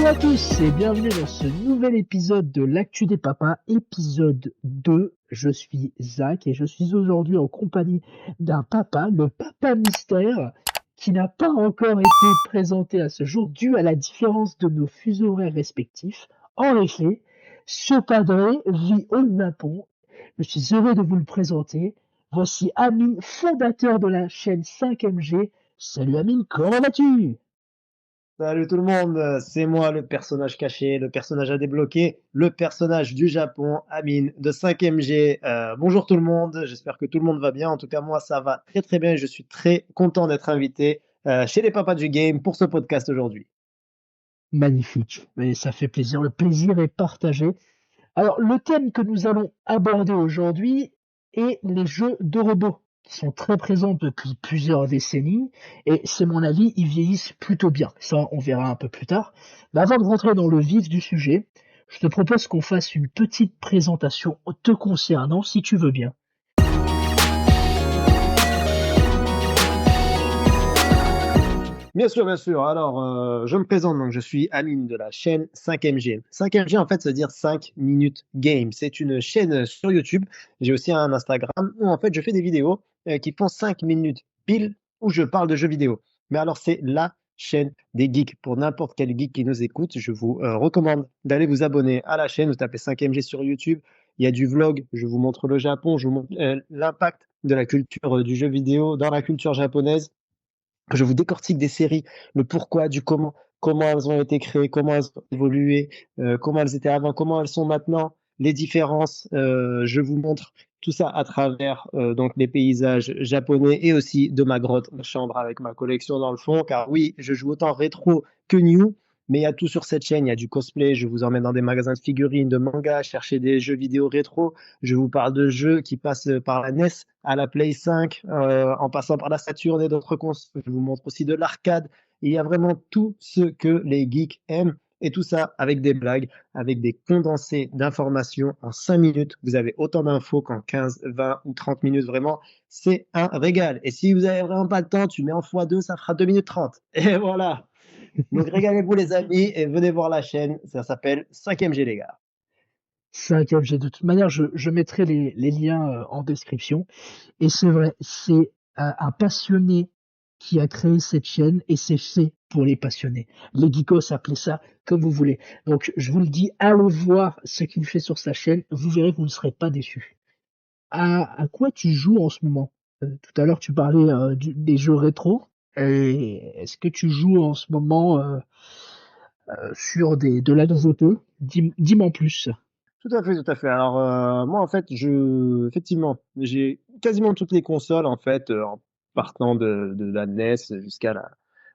Bonjour à tous et bienvenue dans ce nouvel épisode de l'Actu des Papas, épisode 2. Je suis Zach et je suis aujourd'hui en compagnie d'un papa, le papa mystère, qui n'a pas encore été présenté à ce jour dû à la différence de nos fuseaux horaires respectifs. En effet, ce padre vit au Japon. Je suis heureux de vous le présenter. Voici Amine, fondateur de la chaîne 5MG. Salut Amine, comment vas-tu? Salut tout le monde, c'est moi le personnage caché, le personnage à débloquer, le personnage du Japon, Amine de 5MG. Bonjour tout le monde, j'espère que tout le monde va bien. En tout cas, moi ça va très très bien et je suis très content d'être invité chez les papas du game pour ce podcast aujourd'hui. Magnifique, mais ça fait plaisir, le plaisir est partagé. Alors, le thème que nous allons aborder aujourd'hui est les jeux de robots, qui sont très présents depuis plusieurs décennies, et c'est mon avis, ils vieillissent plutôt bien. Ça, on verra un peu plus tard. Mais avant de rentrer dans le vif du sujet, je te propose qu'on fasse une petite présentation te concernant, si tu veux bien. Bien sûr, bien sûr. Alors, je me présente, donc je suis Amine de la chaîne 5MG. 5MG, en fait, ça veut dire 5 minutes game. C'est une chaîne sur YouTube. J'ai aussi un Instagram où, en fait, je fais des vidéos qui font 5 minutes pile où je parle de jeux vidéo. Mais alors, c'est la chaîne des geeks. Pour n'importe quel geek qui nous écoute, je vous recommande d'aller vous abonner à la chaîne. Vous tapez 5MG sur YouTube. Il y a du vlog. Je vous montre le Japon. Je vous montre l'impact de la culture du jeu vidéo dans la culture japonaise. Je vous décortique des séries, le pourquoi, du comment, comment elles ont été créées, comment elles ont évolué, comment elles étaient avant, comment elles sont maintenant, les différences. Je vous montre tout ça à travers donc les paysages japonais et aussi de ma grotte, ma chambre avec ma collection dans le fond. Car oui, je joue autant rétro que new, mais il y a tout sur cette chaîne. Il y a du cosplay, je vous emmène dans des magasins de figurines, de mangas, chercher des jeux vidéo rétro. Je vous parle de jeux qui passent par la NES à la Play 5, en passant par la Saturn et d'autres consoles. Je vous montre aussi de l'arcade. Il y a vraiment tout ce que les geeks aiment. Et tout ça avec des blagues, avec des condensés d'informations en 5 minutes. Vous avez autant d'infos qu'en 15, 20 ou 30 minutes. Vraiment, c'est un régal. Et si vous avez vraiment pas le temps, tu mets en x2, ça fera 2 minutes 30. Et voilà. Donc régalez-vous les amis et venez voir la chaîne. Ça s'appelle 5MG les gars. 5MG, de toute manière, je mettrai les liens en description. Et c'est vrai, c'est un passionné qui a créé cette chaîne et c'est fait pour les passionnés. Les geekos appelez ça comme vous voulez. Donc je vous le dis, allez voir ce qu'il fait sur sa chaîne, vous verrez que vous ne serez pas déçus. À quoi tu joues en ce moment? Tout à l'heure tu parlais des jeux rétro. Et est-ce que tu joues en ce moment sur de la nouveauté? Dis-moi en plus. Tout à fait, tout à fait. Alors, moi, en fait, effectivement, j'ai quasiment toutes les consoles, en fait, en partant de la NES jusqu'à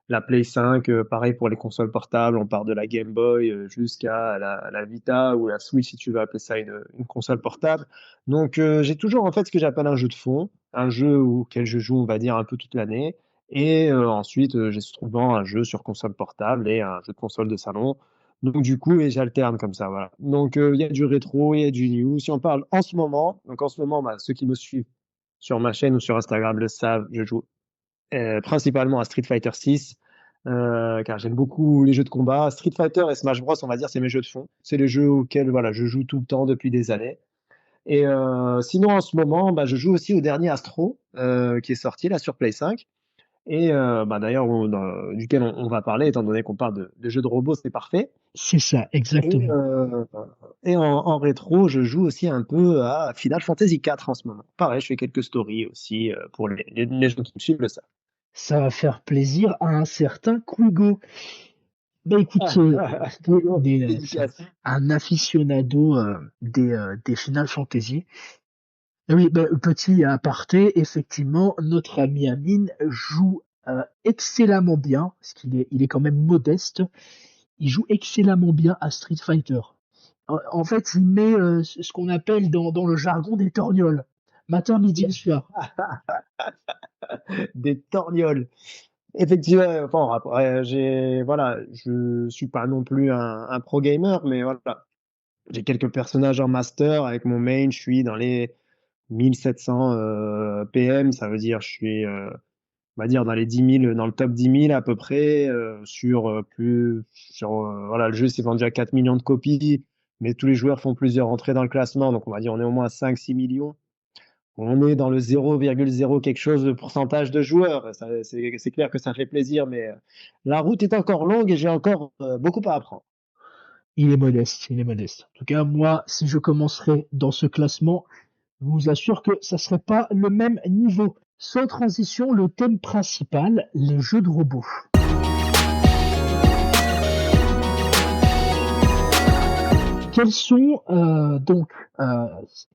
la Play 5. Pareil pour les consoles portables, on part de la Game Boy jusqu'à la Vita ou la Switch, si tu veux appeler ça une console portable. Donc, j'ai toujours, en fait, ce que j'appelle un jeu de fond, un jeu auquel je joue, on va dire, un peu toute l'année. Et ensuite, j'ai souvent un jeu sur console portable et un jeu de console de salon. Donc du coup, et j'alterne comme ça, voilà. Donc il y a du rétro, il y a du new. Si on parle en ce moment, donc en ce moment, bah, ceux qui me suivent sur ma chaîne ou sur Instagram le savent, je joue principalement à Street Fighter 6, car j'aime beaucoup les jeux de combat. Street Fighter et Smash Bros, on va dire, c'est mes jeux de fond. C'est les jeux auxquels voilà, je joue tout le temps depuis des années. Et sinon, en ce moment, bah, je joue aussi au dernier Astro qui est sorti là sur Play 5. Et bah, d'ailleurs, duquel on va parler, étant donné qu'on parle de jeux de robots, c'est parfait. C'est ça, Et, exactement. en rétro, je joue aussi un peu à Final Fantasy IV en ce moment. Pareil, je fais quelques stories aussi pour les gens qui me suivent le savent. Ça va faire plaisir à un certain Krugo. Bah écoute, c'est Dédicace. un aficionado des Final Fantasy. Et oui, bah, petit aparté, effectivement, notre ami Amine joue excellemment bien, parce il est quand même modeste. Il joue excellemment bien à Street Fighter. En fait, il met ce qu'on appelle dans le jargon des torgnoles. Matin, midi et soir. Des torgnoles. Effectivement, enfin, après, voilà, je suis pas non plus un pro gamer, mais voilà, j'ai quelques personnages en master avec mon main, je suis dans les 1700 PM, ça veut dire je suis on va dire dans les 10 000, dans le top 10 000 à peu près, voilà, le jeu s'est vendu à 4 millions de copies, mais tous les joueurs font plusieurs entrées dans le classement, donc on va dire on est au moins à 5-6 millions. On est dans le 0,0 quelque chose de pourcentage de joueurs. C'est clair que ça fait plaisir, mais la route est encore longue et j'ai encore beaucoup à apprendre. Il est modeste, il est modeste. En tout cas, moi, si je commencerais dans ce classement, je vous assure que ça serait pas le même niveau. Sans transition, le thème principal, les jeux de robots. Quels sont euh,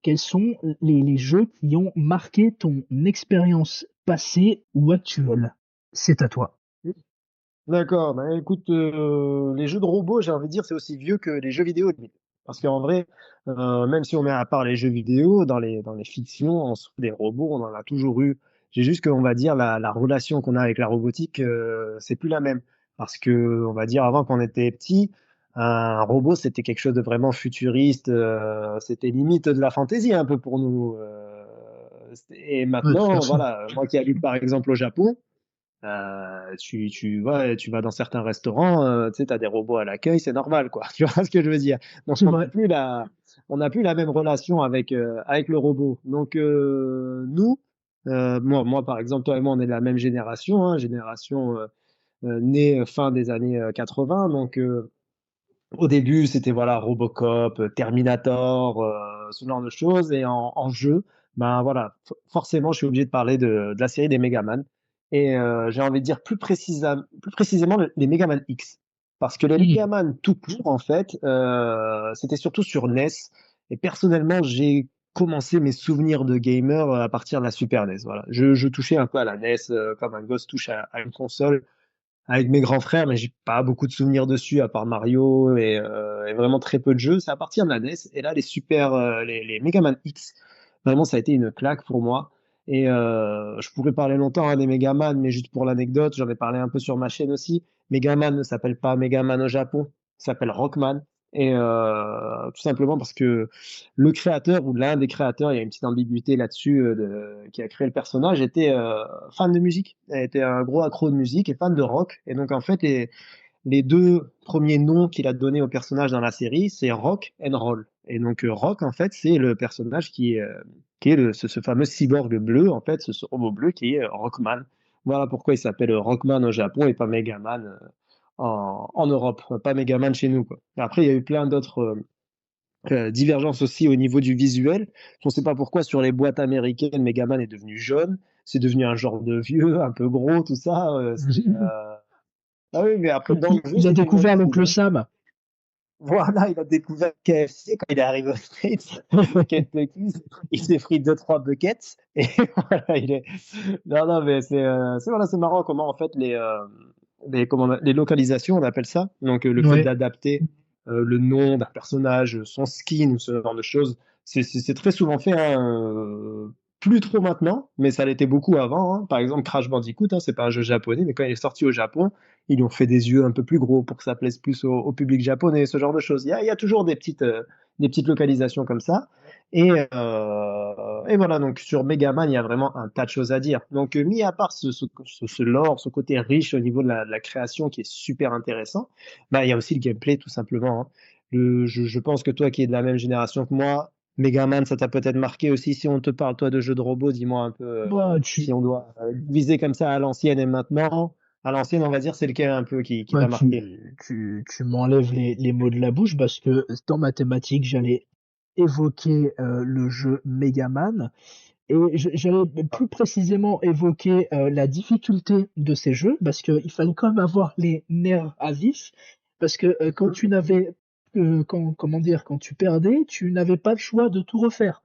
quels sont les jeux qui ont marqué ton expérience passée ou actuelle? C'est à toi. D'accord, bah écoute, les jeux de robots, j'ai envie de dire, c'est aussi vieux que les jeux vidéo, limite. Parce qu'en vrai, même si on met à part les jeux vidéo, dans les fictions, en soi, des robots, on en a toujours eu. J'ai juste qu'on va dire la relation qu'on a avec la robotique, c'est plus la même. Parce que, on va dire, avant qu'on était petit, un robot, c'était quelque chose de vraiment futuriste, c'était limite de la fantaisie un peu pour nous. Et Tout à maintenant, fait. voilà, moi qui habite par exemple au Japon, tu vas dans certains restaurants, tu sais, tu as des robots à l'accueil, c'est normal, quoi. Tu vois ce que je veux dire? Donc, C'est vrai. on n'a plus la même relation avec le robot. Donc, nous, moi, par exemple, toi et moi, on est de la même génération, hein, génération née fin des années 80. Donc, au début, c'était voilà, Robocop, Terminator, ce genre de choses. Et en jeu, ben voilà, forcément, je suis obligé de parler de la série des Megaman. Et j'ai envie de dire plus précisément les Megaman X. Parce que les Mhm. Megaman tout court, en fait, c'était surtout sur NES. Et personnellement, j'ai commencé mes souvenirs de gamer à partir de la Super NES. Voilà. Je touchais un peu à la NES comme un gosse touche à une console avec mes grands frères, mais j'ai pas beaucoup de souvenirs dessus, à part Mario et vraiment très peu de jeux. C'est à partir de la NES. Et là, les Mega Man X, vraiment, ça a été une claque pour moi. Et je pourrais parler longtemps des Mega Man, mais juste pour l'anecdote, j'en ai parlé un peu sur ma chaîne aussi. Mega Man ne s'appelle pas Mega Man au Japon, il s'appelle Rockman. Et tout simplement parce que le créateur ou l'un des créateurs, il y a une petite ambiguïté là-dessus, qui a créé le personnage, était fan de musique. Elle était un gros accro de musique et fan de rock. Et donc, en fait, les deux premiers noms qu'il a donnés au personnage dans la série, c'est Rock and Roll. Et donc, Rock, en fait, c'est le personnage qui est ce fameux cyborg bleu, en fait, ce robot bleu qui est Rockman. Voilà pourquoi il s'appelle Rockman au Japon et pas Megaman en Europe, pas Megaman chez nous, quoi. Après, il y a eu plein d'autres divergence aussi au niveau du visuel. On ne sait pas pourquoi sur les boîtes américaines, Megaman est devenu jaune. C'est devenu un genre de vieux, un peu gros, tout ça. Ah oui, mais après, Comme dans le jeu, il a c'était une autre découvert chose, l'oncle hein. Sam. Voilà, il a découvert KFC quand il est arrivé aux States. Kentucky, il s'est pris deux, trois buckets. Et voilà, il est. Non, non, mais voilà, c'est marrant comment, en fait, les localisations, on appelle ça. Donc, le fait Ouais. d'adapter le nom d'un personnage, son skin ou ce genre de choses, c'est très souvent fait, hein, plus trop maintenant, mais ça l'était beaucoup avant, hein. Par exemple, Crash Bandicoot, hein, c'est pas un jeu japonais, mais quand il est sorti au Japon, ils lui ont fait des yeux un peu plus gros pour que ça plaise plus au public japonais, ce genre de choses. Il y a toujours des petites localisations comme ça. Et voilà, donc sur Megaman, il y a vraiment un tas de choses à dire. Donc, mis à part ce lore, ce côté riche au niveau de la création qui est super intéressant, bah, il y a aussi le gameplay tout simplement, hein. Je pense que toi qui es de la même génération que moi, Megaman, ça t'a peut-être marqué aussi. Si on te parle, toi, de jeux de robots, dis-moi un peu Bah, si on doit viser comme ça à l'ancienne et maintenant. À l'ancienne, on va dire, c'est lequel un peu qui bah, t'a marqué? tu m'enlèves les mots de la bouche parce que dans ma thématique, j'allais évoquer le jeu Mega Man et j'allais plus précisément évoquer la difficulté de ces jeux parce qu'il fallait quand même avoir les nerfs à vif parce que quand tu n'avais comment dire, quand tu perdais, tu n'avais pas le choix de tout refaire.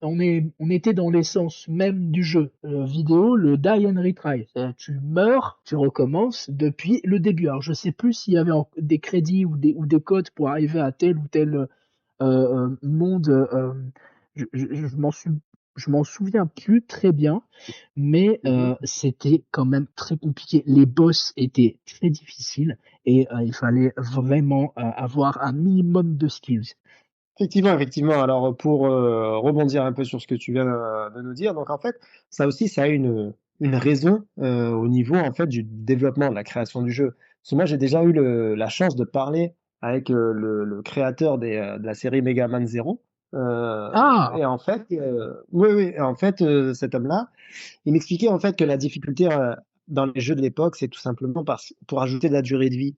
On était dans l'essence même du jeu vidéo, le die and retry. Tu meurs, tu recommences depuis le début. Alors je sais plus s'il y avait des crédits ou des codes pour arriver à tel ou tel monde. Je m'en souviens plus très bien, mais Mhm. c'était quand même très compliqué. Les boss étaient très difficiles et il fallait vraiment avoir un minimum de skills. Effectivement, effectivement. Alors, pour rebondir un peu sur ce que tu viens de nous dire, donc en fait, ça aussi, ça a une raison au niveau en fait du développement, de la création du jeu. Parce que moi, j'ai déjà eu la chance de parler avec le créateur de la série Mega Man Zero. Ah, Et en fait, oui, oui, et en fait, cet homme-là, il m'expliquait en fait que la difficulté dans les jeux de l'époque, c'est tout simplement pour ajouter de la durée de vie.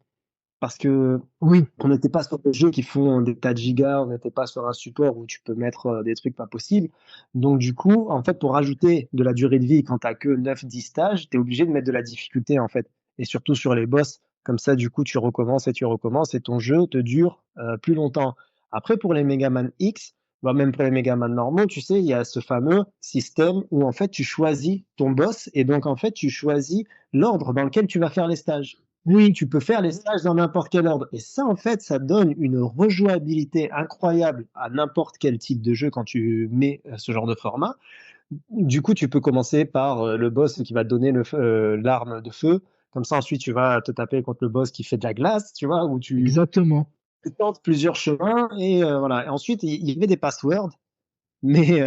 Parce que oui, on n'était pas sur des jeux qui font des tas de gigas, on n'était pas sur un support où tu peux mettre des trucs pas possibles. Donc du coup, en fait, pour rajouter de la durée de vie quand t'as que 9, 10 stages, tu es obligé de mettre de la difficulté en fait. Et surtout sur les boss, comme ça, du coup, tu recommences et ton jeu te dure plus longtemps. Après, pour les Mega Man X, voire même pour les Mega Man normaux, tu sais, il y a ce fameux système où en fait tu choisis ton boss et donc en fait tu choisis l'ordre dans lequel tu vas faire les stages. oui, Tu peux faire les stages dans n'importe quel ordre. Et ça, en fait, ça donne une rejouabilité incroyable à n'importe quel type de jeu quand tu mets ce genre de format. Du coup, tu peux commencer par le boss qui va te donner l'arme de feu. Comme ça, ensuite, tu vas te taper contre le boss qui fait de la glace, tu vois, où exactement. tu tentes plusieurs chemins. Et voilà. Et ensuite, il y avait des passwords. Mais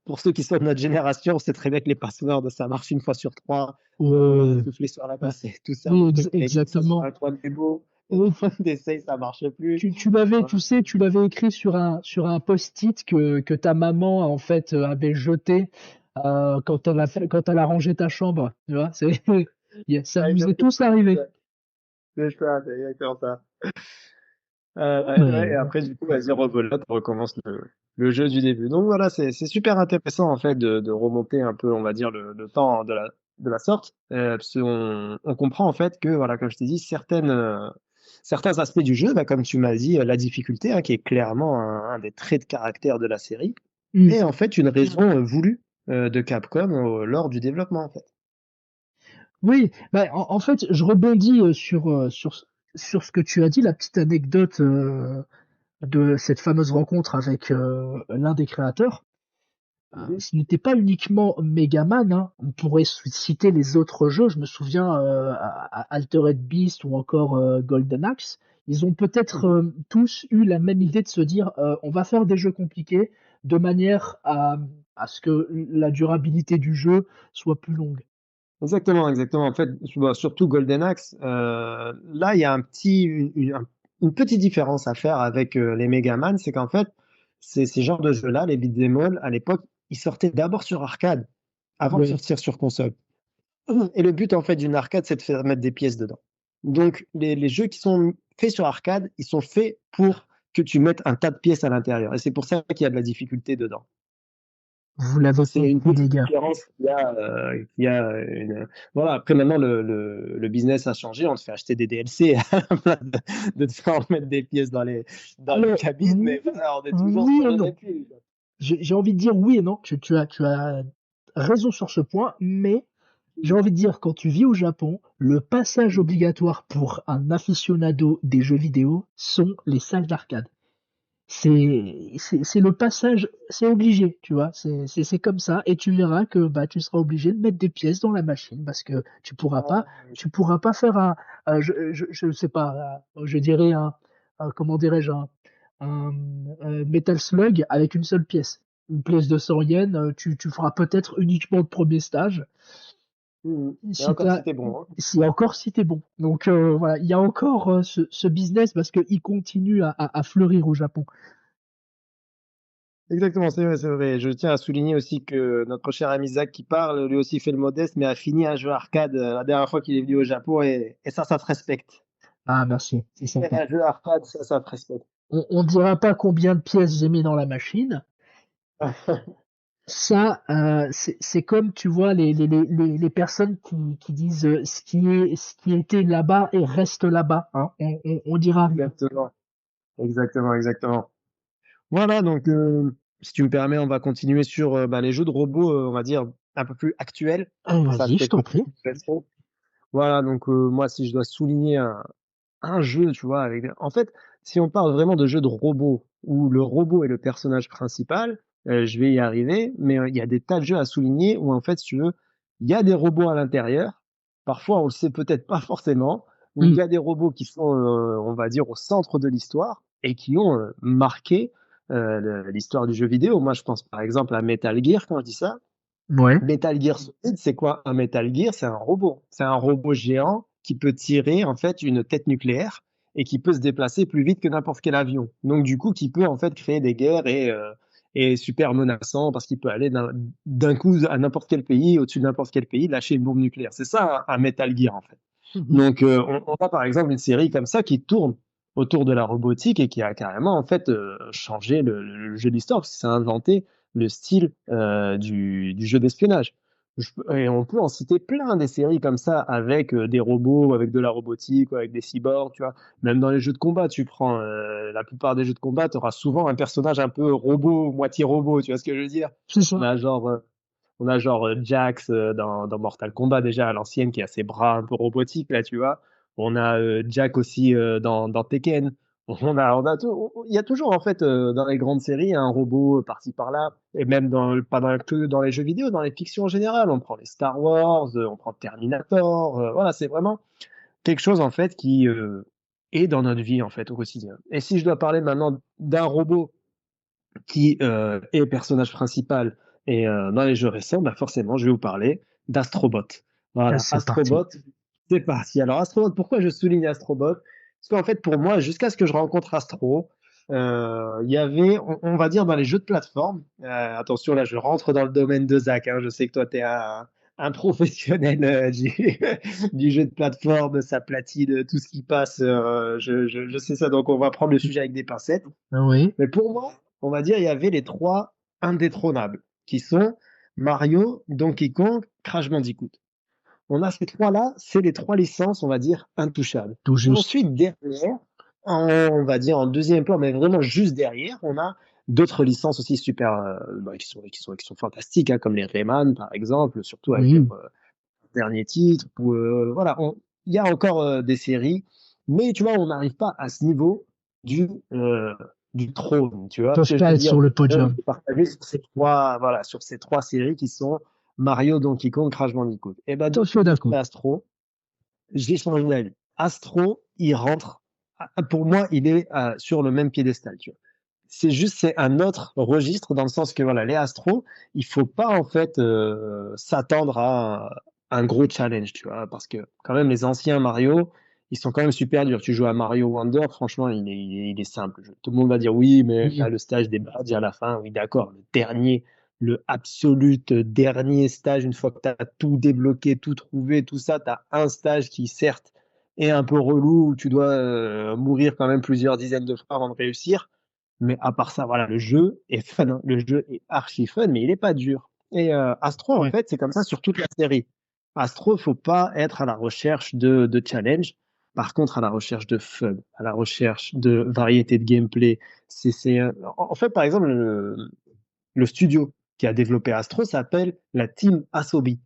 pour ceux qui sont de notre génération, on sait très bien que les passwords, ça marche une fois sur trois. Euh, Souffler sur la passé, tout ça, oui, écrit ça sur exactement. un coin de mémo. Euh, D'essaye, ça marche plus. tu l'avais, Voilà. tu sais, tu l'avais écrit sur un post-it que ta maman, en fait, avait jeté quand elle a rangé ta chambre. Tu vois, ça Ouais, nous est exactement tous arrivé. c'est exactement ça. Ouais, Mais, et après, du coup, vas-y, rebelote, on recommence le jeu du début. Donc voilà, c'est super intéressant en fait de remonter un peu, on va dire, le temps de la sorte. Parce qu'on on comprend en fait que, voilà, comme je t'ai dit, certains aspects du jeu, bah, comme tu m'as dit, la difficulté, hein, qui est clairement un des traits de caractère de la série, hmm. est en fait une raison voulue de Capcom lors du développement en fait. Oui, bah, en fait, je rebondis sur ce que tu as dit, la petite anecdote de cette fameuse rencontre avec l'un des créateurs. Mhm. Ce n'était pas uniquement Megaman, hein. On pourrait citer les autres jeux. Je me souviens à Altered Beast ou encore Golden Axe. Ils ont peut-être Mhm. tous eu la même idée de se dire on va faire des jeux compliqués de manière à ce que la durabilité du jeu soit plus longue. Exactement, exactement. En fait, bah, surtout Golden Axe, là, il y a une petite différence à faire avec les Mega Man, c'est qu'en fait, ces genres de jeux-là, les beat'em all, à l'époque, ils sortaient d'abord sur arcade, avant de Oui. sortir sur console. Et le but, en fait, d'une arcade, c'est de faire mettre des pièces dedans. Donc, les jeux qui sont faits sur arcade, ils sont faits pour que tu mettes un tas de pièces à l'intérieur. Et c'est pour ça qu'il y a de la difficulté dedans. Vous l'avez C'est une compris, les petite gars. différence qu'il y a Voilà, après maintenant le business a changé, on te fait acheter des DLC à la place de te faire mettre des pièces dans les Alors, cabines, mais voilà, on est toujours oui sur et le non. même fil. J'ai envie de dire oui et non. Tu as raison sur ce point, mais j'ai envie de dire, quand tu vis au Japon, le passage obligatoire pour un aficionado des jeux vidéo sont les salles d'arcade. C'est le passage, c'est obligé, tu vois, c'est comme ça, et tu verras que bah tu seras obligé de mettre des pièces dans la machine parce que tu pourras pas faire je sais pas, je dirais comment dirais-je un, Metal Slug avec une seule pièce. Une pièce de 100 yens, tu feras peut-être uniquement le premier stage Et si encore t'as, si t'es bon, hein. si encore si t'es bon. Donc voilà, il y a encore ce business parce qu'il continue à fleurir au Japon. Exactement, c'est vrai, c'est vrai. Je tiens à souligner aussi que notre cher ami Zach qui parle, lui aussi fait le modeste, mais a fini un jeu arcade la dernière fois qu'il est venu au Japon, et ça se respecte. Ah merci, c'est sympa. Un jeu arcade, ça se respecte. On dira pas combien de pièces j'ai mis dans la machine. Ça, c'est comme tu vois les personnes qui disent ce qui était là-bas et reste là-bas. Hein. On dira rien. Exactement, exactement, exactement. Voilà, donc si tu me permets, on va continuer sur bah, les jeux de robots, on va dire, un peu plus actuels. Ça Vas-y, je fait t'en côté prie. rétro. Voilà, donc moi, si je dois souligner un jeu, tu vois, en fait, si on parle vraiment de jeux de robots, où le robot est le personnage principal, je vais y arriver, mais il y a des tas de jeux à souligner où, en fait, si tu veux, il y a des robots à l'intérieur. Parfois, on le sait peut-être pas forcément, où il Hmm. y a des robots qui sont, on va dire, au centre de l'histoire et qui ont marqué l'histoire du jeu vidéo. Moi, je pense par exemple à Metal Gear quand je dis ça. Ouais. Metal Gear Solid, c'est quoi un Metal Gear? C'est un robot. C'est un robot géant qui peut tirer en fait une tête nucléaire et qui peut se déplacer plus vite que n'importe quel avion. Donc du coup, qui peut en fait créer des guerres et super menaçant parce qu'il peut aller d'un coup à n'importe quel pays, au-dessus de n'importe quel pays, lâcher une bombe nucléaire. C'est ça un Metal Gear en fait. Mhm. Donc on a par exemple une série comme ça qui tourne autour de la robotique et qui a carrément en fait changé le jeu d'histoire parce que ça a inventé le style du jeu d'espionnage. Et on peut en citer plein des séries comme ça avec des robots, avec de la robotique, avec des cyborgs, tu vois. Même dans les jeux de combat, tu prends la plupart des jeux de combat, tu auras souvent un personnage un peu robot, moitié robot, tu vois ce que je veux dire? C'est On ça. a genre, euh, on a genre Jax dans Mortal Kombat déjà à l'ancienne qui a ses bras un peu robotiques là, tu vois. On a Jack aussi dans Tekken. On a tout, il y a toujours en fait dans les grandes séries un robot par-ci par-là et même pas que dans les jeux vidéo, dans les fictions en général. On prend les Star Wars, on prend Terminator. Voilà, c'est vraiment quelque chose en fait qui est dans notre vie en fait au quotidien. Et si je dois parler maintenant d'un robot qui est personnage principal et dans les jeux récents, bah forcément, je vais vous parler d'Astrobot. Ah, Voilà, c'est parti. Astrobot, c'est parti. Alors, Astrobot, pourquoi je souligne Astrobot? Parce qu'en fait, pour moi, jusqu'à ce que je rencontre Astro, il y avait, on va dire, dans les jeux de plateforme, attention, là, je rentre dans le domaine de Zach, hein, je sais que toi, tu es un professionnel du jeu de plateforme, ça platine, tout ce qui passe, je sais ça, donc on va prendre le sujet avec des pincettes. Oui. Mais pour moi, on va dire, il y avait les trois indétrônables, qui sont Mario, Donkey Kong, Crash Bandicoot. On a ces trois-là, c'est les trois licences, on va dire, intouchables. Tout Et juste. ensuite, derrière, on va dire en deuxième plan, mais vraiment juste derrière, on a d'autres licences aussi super, qui sont fantastiques, hein, comme les Rayman, par exemple, surtout avec leur Oui. dernier titre. Ou, voilà, il y a encore des séries, mais tu vois, on n'arrive pas à ce niveau du, euh, du trône, tu vois. Ils Ce peuvent que je pas veux être dire, sur du le trône podium. qui est partagé sur ces trois, voilà, sur ces trois séries qui sont Mario, Donkey Kong, Crash Bandicoot. Et ben, Tout à fait depuis que j'ai d'accord. fait Astro, j'ai changé d'avis. Astro, il rentre, pour moi, il est sur le même piédestal, tu vois. C'est juste, c'est un autre registre dans le sens que voilà, les Astros, il faut pas en fait s'attendre à un gros challenge, tu vois, parce que quand même les anciens Mario, ils sont quand même super durs. Tu joues à Mario Wonder, franchement, il est simple. Tout le monde va dire oui, mais Oui. t'as le stage des badges à la fin, oui, d'accord, le dernier, le absolute dernier stage, une fois que tu as tout débloqué, tout trouvé, tout ça, tu as un stage qui certes est un peu relou, où tu dois mourir quand même plusieurs dizaines de fois avant de réussir. Mais à part ça, voilà, le jeu est fun, hein. Le jeu est archi fun, mais il est pas dur. Et Astro, en Ouais. fait, c'est comme ça sur toute la série. Astro, faut pas être à la recherche de challenge. Par contre, à la recherche de fun, à la recherche de variété de gameplay. En fait, par exemple, le studio qui a développé Astro s'appelle la Team Asobi.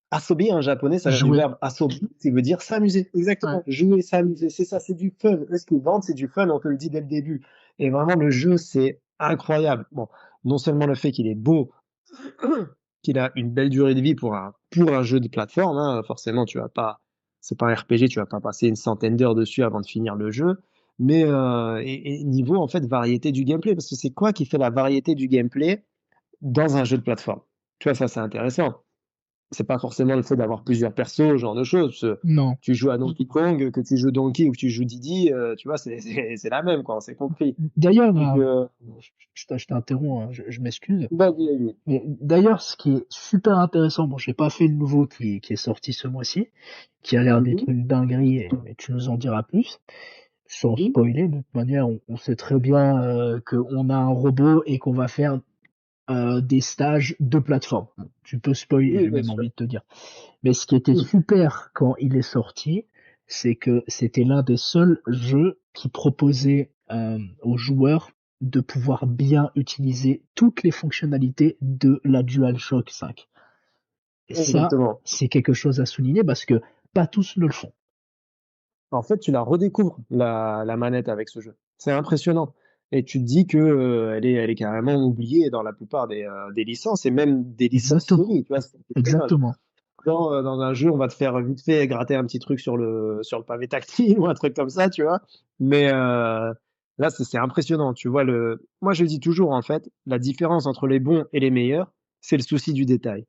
Asobi en japonais, ça vient du Jouer. verbe asobi, qui veut dire s'amuser. Ouais. Exactement. Jouer, s'amuser, c'est ça, c'est du fun. Eux, ce qu'ils vendent, c'est du fun, on te le dit dès le début. Et vraiment, le jeu, c'est incroyable. Bon, non seulement le fait qu'il est beau, qu'il a une belle durée de vie pour un jeu de plateforme, hein, forcément, tu vas pas, c'est pas un RPG, tu vas pas passer une centaine d'heures dessus avant de finir le jeu. Mais et niveau en fait variété du gameplay, parce que c'est quoi qui fait la variété du gameplay dans un jeu de plateforme? Tu vois, ça c'est intéressant. C'est pas forcément le fait d'avoir plusieurs persos, ce genre de choses. Parce que Non. tu joues à Donkey Kong, que tu joues Donkey ou que tu joues Didi, tu vois, c'est la même, quoi, on s'est compris. D'ailleurs, Donc, je t'interromps, hein, je m'excuse. vas-y, vas-y. Mais d'ailleurs, ce qui est super intéressant, bon, j'ai pas fait le nouveau qui est sorti ce mois-ci, qui a l'air d'être Mhm, une dinguerie, et tu nous en diras plus. Sans mhm. spoiler, de toute manière, on sait très bien qu'on a un robot et qu'on va faire des stages de plateforme. Tu peux spoiler, Oui, j'ai bien même sûr. envie de te dire. Mais ce qui était Mhm. super quand il est sorti, c'est que c'était l'un des seuls jeux qui proposait aux joueurs de pouvoir bien utiliser toutes les fonctionnalités de la DualShock 5. Et ça, Exactement. c'est quelque chose à souligner parce que pas tous ne le font. En fait, tu la redécouvres, la manette avec ce jeu. C'est impressionnant. Et tu te dis que elle est carrément oubliée dans la plupart des licences et même des licences Exactement. Sony. Tu vois, c'est dommage. Exactement. Dans un jeu, on va te faire vite fait gratter un petit truc sur le pavé tactile ou un truc comme ça, tu vois. Mais là, c'est impressionnant. Tu vois moi, je dis toujours, en fait, la différence entre les bons et les meilleurs, c'est le souci du détail.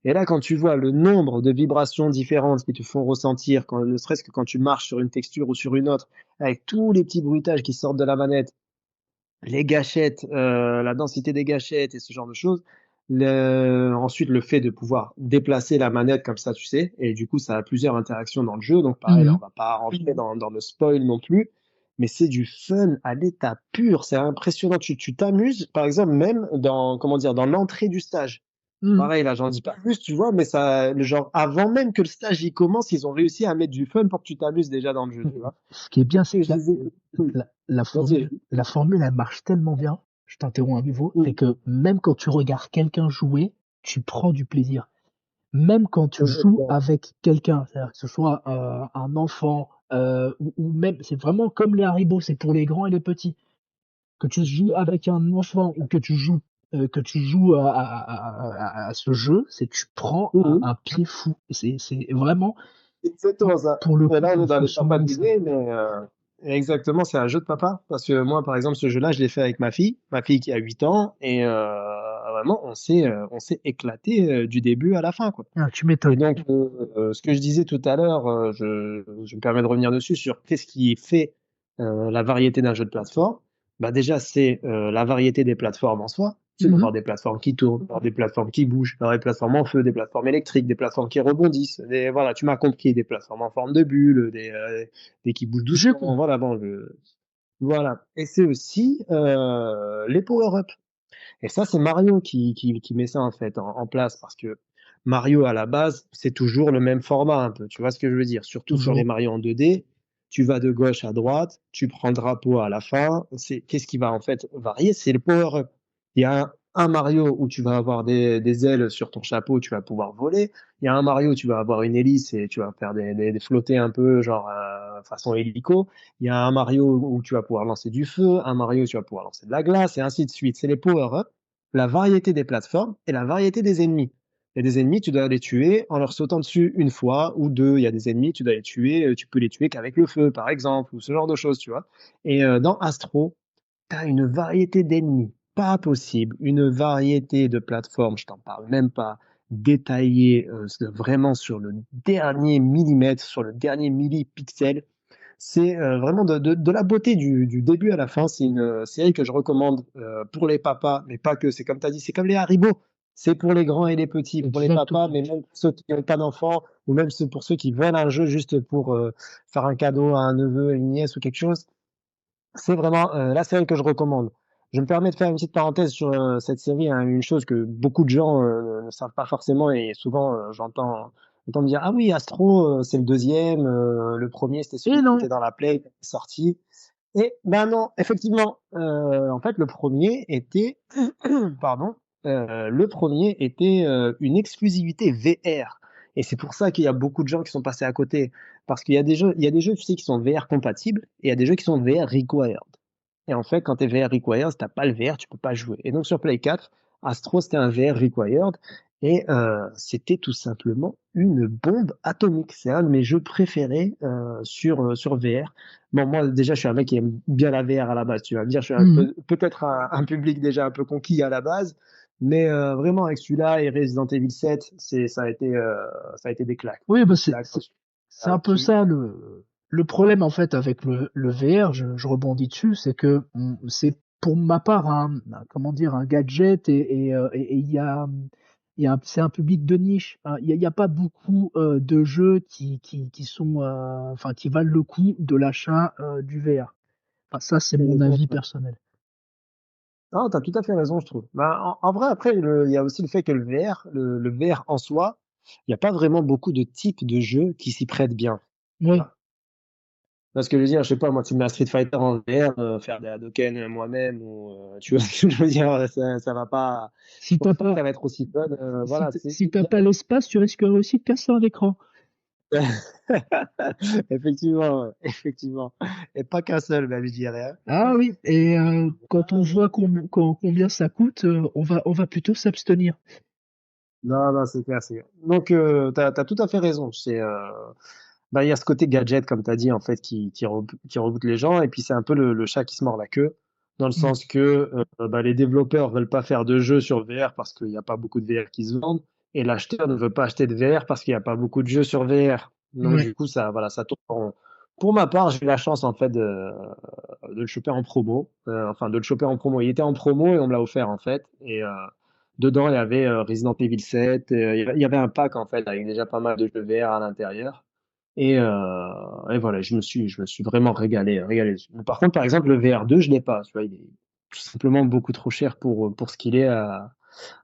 Et là, quand tu vois le nombre de vibrations différentes qui te font ressentir, ne serait-ce que quand tu marches sur une texture ou sur une autre, avec tous les petits bruitages qui sortent de la manette, les gâchettes, la densité des gâchettes et ce genre de choses. Ensuite, le fait de pouvoir déplacer la manette comme ça, tu sais, et du coup, ça a plusieurs interactions dans le jeu. Donc, pareil, là, on Mhm. va pas rentrer dans le spoil non plus, mais c'est du fun à l'état pur. C'est impressionnant. Tu t'amuses, par exemple, même dans, comment dire, dans l'entrée du stage. Mhm. Pareil, là, j'en dis pas plus, tu vois, mais ça, le genre, avant même que le stage y commence, ils ont réussi à mettre du fun pour que tu t'amuses déjà dans le jeu, tu vois. Ce qui est bien, c'est Et que je disais, vas-y. la formule, elle marche tellement bien, je t'interromps à nouveau, c'est Mm. que même quand tu regardes quelqu'un jouer, tu prends du plaisir. Même quand tu joues Exactement. avec quelqu'un, c'est-à-dire que ce soit un enfant, ou même, c'est vraiment comme les Haribo, c'est pour les grands et les petits. Que tu joues avec un enfant ou que tu joues à ce jeu, c'est que tu prends Mhm. un pied fou. Et c'est vraiment, C'est exactement ça. pour le Mais coup, là, on est faut, dans faut les papas souligner ça. d'idées, mais exactement, c'est un jeu de papa. Parce que moi, par exemple, ce jeu-là, je l'ai fait avec ma fille qui a 8 ans, et vraiment, on s'est éclaté du début à la fin, quoi. Ah, tu Et m'étonnes. donc, ce que je disais tout à l'heure, je me permets de revenir dessus sur qu'est-ce qui fait la variété d'un jeu de plateforme. Bah déjà, c'est la variété des plateformes en soi. Tu vas Mhm. avoir des plateformes qui tournent, avoir des plateformes qui bougent, avoir des plateformes en feu, des plateformes électriques, des plateformes qui rebondissent. Voilà, tu m'as compris, des plateformes en forme de bulle, des qui bougent J'ai doucement. compris. Voilà, bon, voilà. Et c'est aussi les power-up. Et ça, c'est Mario qui met ça en fait en place parce que Mario à la base, c'est toujours le même format un peu. Tu vois ce que je veux dire? Surtout sur les Toujours. Mario en 2D, tu vas de gauche à droite, tu prends le drapeau à la fin. Qu'est-ce qui va en fait varier? C'est le power-up. Il y a un Mario où tu vas avoir des ailes sur ton chapeau, tu vas pouvoir voler. Il y a un Mario où tu vas avoir une hélice et tu vas faire des flotter un peu, genre façon hélico. Il y a un Mario où tu vas pouvoir lancer du feu, un Mario où tu vas pouvoir lancer de la glace, et ainsi de suite. C'est les power-up, la variété des plateformes et la variété des ennemis. Il y a des ennemis, tu dois les tuer en leur sautant dessus une fois ou deux. Il y a des ennemis, tu dois les tuer, tu peux les tuer qu'avec le feu, par exemple, ou ce genre de choses, tu vois. Et dans Astro, tu as une variété d'ennemis, pas possible, une variété de plateformes, je t'en parle même pas, détaillée vraiment sur le dernier millimètre, sur le dernier millipixel. C'est vraiment de la beauté du début à la fin. C'est une série que je recommande pour les papas, mais pas que. C'est comme tu as dit, c'est comme les Haribo. C'est pour les grands et les petits, pour les papas, Exactement. mais même pour ceux qui n'ont pas d'enfants, ou même pour ceux qui veulent un jeu juste pour faire un cadeau à un neveu, à une nièce ou quelque chose. C'est vraiment la série que je recommande. Je me permets de faire une petite parenthèse sur cette série, hein, une chose que beaucoup de gens ne savent pas forcément et souvent j'entends me dire ah oui Astro c'est le deuxième, le premier c'était Et celui qui non. était dans la Play qui est sorti. Et ben non, effectivement, en fait le premier était pardon, le premier était une exclusivité VR. Et c'est pour ça qu'il y a beaucoup de gens qui sont passés à côté. Parce il y a des jeux, tu sais, qui sont VR compatibles et il y a des jeux qui sont VR required. Et en fait, quand tu es VR required, si tu pas le VR, tu peux pas jouer. Et donc sur Play 4, Astro, c'était un VR required et c'était tout simplement une bombe atomique. C'est un de mes jeux préférés sur VR. Bon, moi, déjà, je suis un mec qui aime bien la VR à la base. Tu vas me dire, je suis Mhm. peut-être un public déjà un peu conquis à la base, mais vraiment avec celui-là et Resident Evil 7, ça a été des claques. Oui, bah Des claques quand je suis c'est un peu là-dessus. ça le problème en fait avec le VR, je rebondis dessus, c'est que c'est pour ma part comment dire, un gadget et c'est un public de niche. Hein. Il y a pas beaucoup de jeux qui sont, enfin, qui valent le coup de l'achat du VR. Enfin, ça, c'est mon avis personnel. Non, t'as tout à fait raison, je trouve. Ben, en vrai, après, il y a aussi le fait que le VR en soi, il n'y a pas vraiment beaucoup de types de jeux qui s'y prêtent bien. Tu Oui. vois. Parce que je veux dire, je sais pas, moi, tu me mets un Street Fighter en VR, faire des Hadoken moi-même, ou tu vois ce que je veux dire, ça va pas. Je Si pense t'as pas que pas, ça va être aussi fun. Voilà, si t'as pas l'espace, tu risquerais aussi de casser un écran. effectivement, ouais, effectivement. Et pas qu'un seul, même, je dirais. Hein. Ah oui, et quand on voit combien ça coûte, on va plutôt s'abstenir. Non, non, c'est clair, c'est clair. Donc, t'as tout à fait raison. Bah, il y a ce côté gadget, comme tu as dit, en fait, qui reboot les gens. Et puis, c'est un peu le chat qui se mord la queue, dans le Mm. sens que bah, les développeurs veulent pas faire de jeux sur le VR parce qu'il n'y a pas beaucoup de VR qui se vendent. et l'acheteur ne veut pas acheter de VR parce qu'il n'y a pas beaucoup de jeux sur VR. Donc Ouais. du coup, ça, voilà, ça tourne Pour ma part, j'ai eu la chance en fait de le choper en promo. Enfin, de le choper en promo. Il était en promo et on me l'a offert en fait. Et dedans, il y avait Resident Evil 7. Il y avait un pack en fait avec déjà pas mal de jeux VR à l'intérieur. Et voilà, je me suis vraiment régalé dessus. Mais par contre, par exemple, le VR2, je l'ai pas. Tu vois, il est tout simplement beaucoup trop cher pour ce qu'il est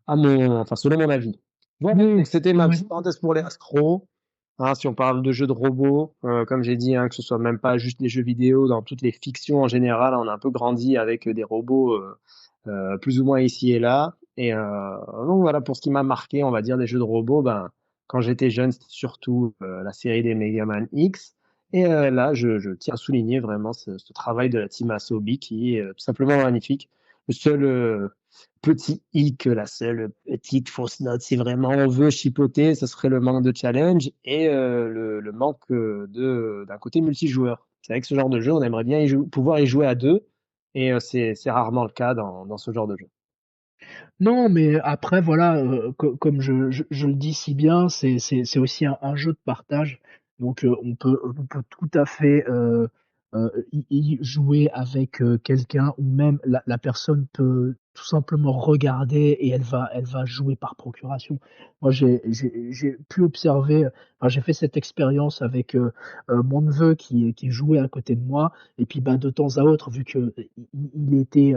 enfin, selon mon avis. Voilà, Oui, donc c'était ma ouais. petite parenthèse pour les astros. Hein, si on parle de jeux de robots, comme j'ai dit, hein, que ce soit même pas juste les jeux vidéo, dans toutes les fictions en général, on a un peu grandi avec des robots plus ou moins ici et là. Et donc voilà, pour ce qui m'a marqué, on va dire, des jeux de robots, ben, quand j'étais jeune, c'était surtout la série des Mega Man X. Et là, je tiens à souligner vraiment ce travail de la team Asobi qui est tout simplement magnifique. Le seul petit hic, la seule petite fausse note, si vraiment on veut chipoter, ce serait le manque de challenge et le manque d'un côté multijoueur. C'est vrai que ce genre de jeu, on aimerait bien pouvoir y jouer à deux, et c'est rarement le cas dans ce genre de jeu. Non, mais après, voilà, comme je le dis si bien, c'est aussi un jeu de partage. Donc, on peut tout à fait y jouer avec quelqu'un, ou même la personne peut tout simplement regarder et elle va jouer par procuration. Moi, j'ai pu observer, enfin, j'ai fait cette expérience avec mon neveu qui jouait à côté de moi. Et puis, bah, de temps à autre, vu que il était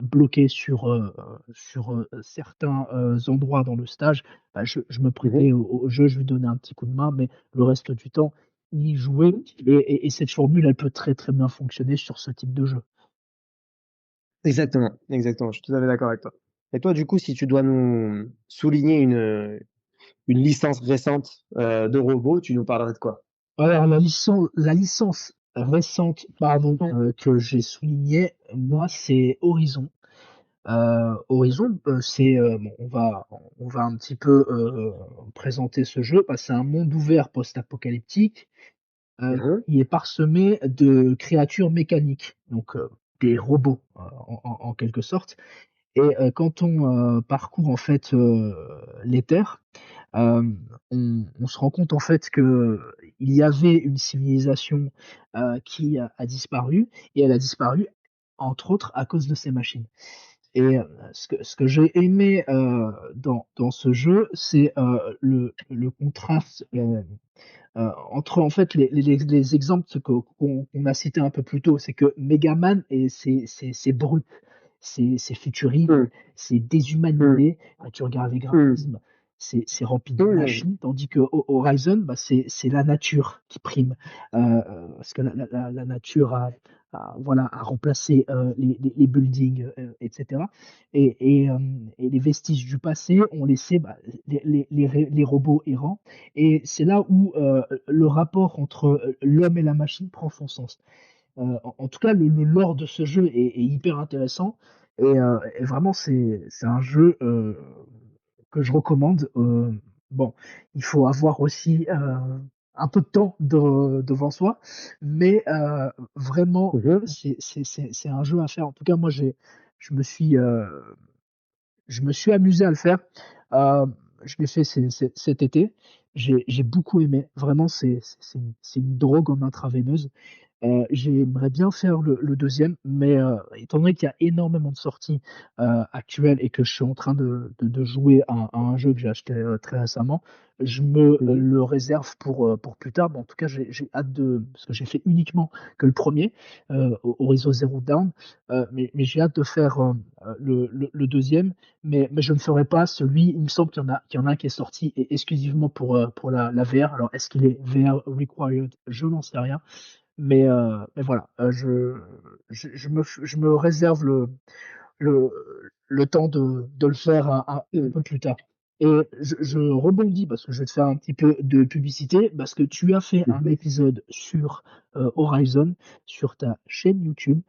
bloqué sur certains endroits dans le stage, bah, je me Mhm. prêtais au jeu, je lui donnais un petit coup de main, mais le reste du temps, il y jouait. Et cette formule, elle peut très très bien fonctionner sur ce type de jeu. Exactement, exactement, je suis tout à fait d'accord avec toi. Et toi, du coup, si tu dois nous souligner une licence récente de robot, tu nous parlerais de quoi? Alors, la licence récente, pardon, que j'ai soulignée, moi, c'est Horizon. Horizon, bon, on va un petit peu présenter ce jeu. Bah, c'est un monde ouvert post-apocalyptique Mhm. qui est parsemé de créatures mécaniques, donc des robots en quelque sorte. Et quand on parcourt en fait les terres, euh, on se rend compte en fait que il y avait une civilisation qui a disparu, et elle a disparu entre autres à cause de ces machines. Et ce que j'ai aimé dans ce jeu, c'est le contraste entre en fait les exemples qu'on a cités un peu plus tôt. C'est que Megaman, c'est brut, c'est futuriste, Mhm. c'est déshumanisé. Quand tu regardes les graphismes, c'est rempli de Mhm. machines, tandis que Horizon, bah, c'est la nature qui prime. Parce que la nature voilà, a remplacé les buildings, etc. Et les vestiges du passé ont laissé bah, les robots errants. Et c'est là où le rapport entre l'homme et la machine prend son sens. En tout cas, le lore de ce jeu est hyper intéressant. Et vraiment, c'est un jeu que je recommande. Bon, il faut avoir aussi un peu de temps devant soi, mais vraiment, Mhm. c'est un jeu à faire. En tout cas, moi, je me suis, euh, je me suis amusé à le faire. Euh, je l'ai fait cet été. J'ai beaucoup aimé. Vraiment, c'est une drogue en intraveineuse. J'aimerais bien faire le deuxième, mais étant donné qu'il y a énormément de sorties actuelles et que je suis en train de jouer à un jeu que j'ai acheté très récemment, je me Mhm. le réserve pour plus tard. Mais en tout cas, j'ai hâte parce que j'ai fait uniquement que le premier, Horizon Zero Dawn, mais j'ai hâte de faire le deuxième, mais je ne ferai pas celui, il me semble qu'il y en a un qui est sorti exclusivement pour la VR. Alors, est-ce qu'il est VR required? Je n'en sais rien. Mais voilà, je me réserve le, le temps de le faire un Mhm. peu plus tard. Et je rebondis parce que je vais te faire un petit peu de publicité, parce que tu as fait un Mhm. épisode sur Horizon sur ta chaîne YouTube,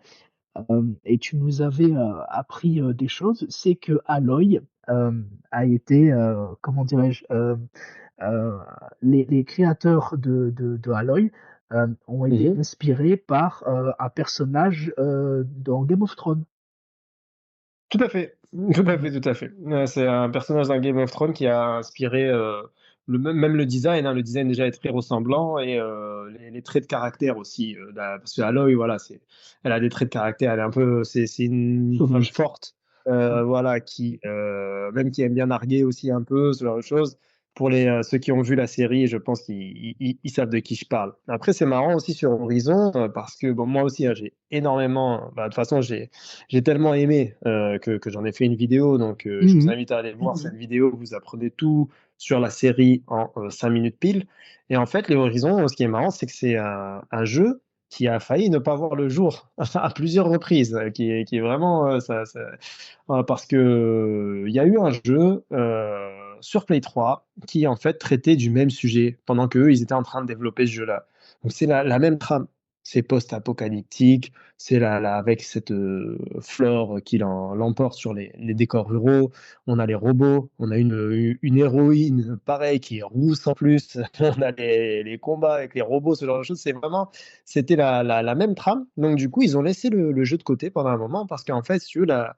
et tu nous avais appris des choses. C'est que Aloy a été, comment dirais-je, euh, les créateurs de Aloy ont été Mhm. inspirés par un personnage dans Game of Thrones. Tout à fait, tout à fait, tout à fait. C'est un personnage dans Game of Thrones qui a inspiré même le design. Hein. Le design déjà est très ressemblant et les traits de caractère aussi. Parce que Aloy, voilà, elle a des traits de caractère. Elle est un peu, c'est une femme Sauvage. forte, Ouais. voilà, qui même qui aime bien narguer aussi un peu, ce genre de choses. Pour ceux qui ont vu la série, je pense qu'ils savent de qui je parle. Après, c'est marrant aussi sur Horizon parce que bon, moi aussi, hein, j'ai énormément. Bah, de toute façon, j'ai tellement aimé que j'en ai fait une vidéo, donc je vous Mhm. invite à aller voir cette vidéo. Vous apprenez tout sur la série en 5 minutes pile. Et en fait, les Horizons, ce qui est marrant, c'est que c'est un jeu qui a failli ne pas voir le jour à plusieurs reprises, qui est vraiment parce que il y a eu un jeu sur Play 3 qui en fait traitait du même sujet pendant qu'eux ils étaient en train de développer ce jeu-là. Donc c'est la même trame, c'est post-apocalyptique, c'est avec cette flore qui l'emporte sur les décors ruraux. On a les robots, on a une héroïne pareil qui est rousse en plus. On a les combats avec les robots, ce genre de choses. C'était la même trame. Donc du coup, ils ont laissé le jeu de côté pendant un moment parce qu'en fait, si tu veux, la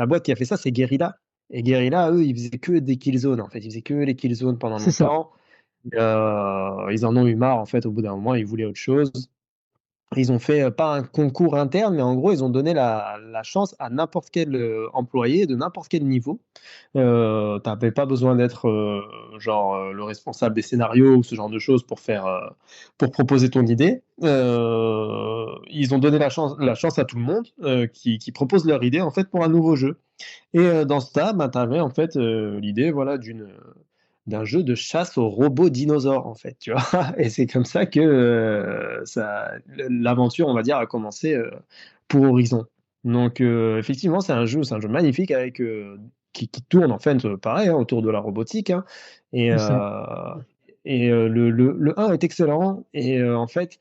boîte qui a fait ça, c'est Guerrilla. Et Guerrilla, eux, ils faisaient que des killzones en fait. Ils faisaient que les killzones pendant C'est ça. longtemps. Ils en ont eu marre en fait. Au bout d'un moment, ils voulaient autre chose. Ils ont fait pas un concours interne, mais en gros, ils ont donné la chance à n'importe quel employé de n'importe quel niveau. T'avais pas besoin d'être le responsable des scénarios ou ce genre de choses pour proposer ton idée. Ils ont donné la chance à tout le monde qui propose leur idée en fait pour un nouveau jeu. Et dans ce tas, bah, tu avais en fait l'idée voilà, d'un jeu de chasse aux robots dinosaures, en fait, tu vois. Et c'est comme ça que l'aventure, on va dire, a commencé pour Horizon. Donc, effectivement, c'est un jeu magnifique qui tourne, en fait, pareil, hein, autour de la robotique. Hein. Et, C'est ça. le 1 est excellent. Et en fait,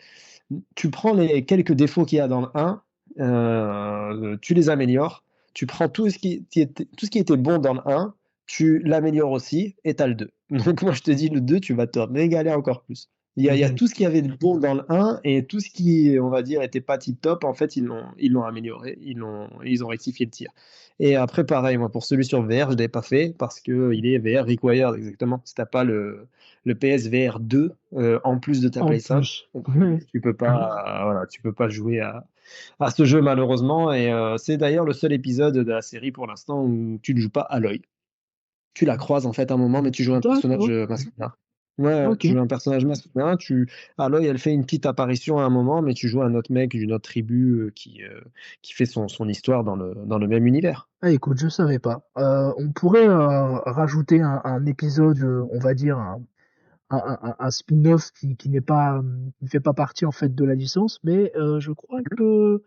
tu prends les quelques défauts qu'il y a dans le 1, tu les améliores. Tu prends tout ce qui était bon dans le 1, tu l'améliores aussi et tu as le 2. Donc moi je te dis le 2, tu vas te régaler encore plus. Il y a Mhm. tout ce qui avait de bon dans le 1 et tout ce qui, on va dire, était pas tip top, en fait, ils l'ont amélioré, ils ont rectifié le tir. Et après, pareil, moi, pour celui sur VR, je ne l'ai pas fait parce qu'il est VR required, exactement. Si tu n'as pas le PSVR 2 en plus de ta En Play 5, plus. Ouais. tu peux pas, voilà, tu peux pas jouer à ce jeu, malheureusement. Et c'est d'ailleurs le seul épisode de la série pour l'instant où tu ne joues pas à l'œil. Tu la croises en fait un moment, mais tu joues un personnage D'accord. masculin. Ouais, ouais, Ok. tu joues un personnage masculin. Aloy, elle fait une petite apparition à un moment, mais tu joues un autre mec d'une autre tribu qui fait son histoire dans le même univers. Ah, écoute, je savais pas. On pourrait rajouter un épisode, on va dire un spin-off qui n'est pas, qui ne fait pas partie en fait de la licence, mais je crois que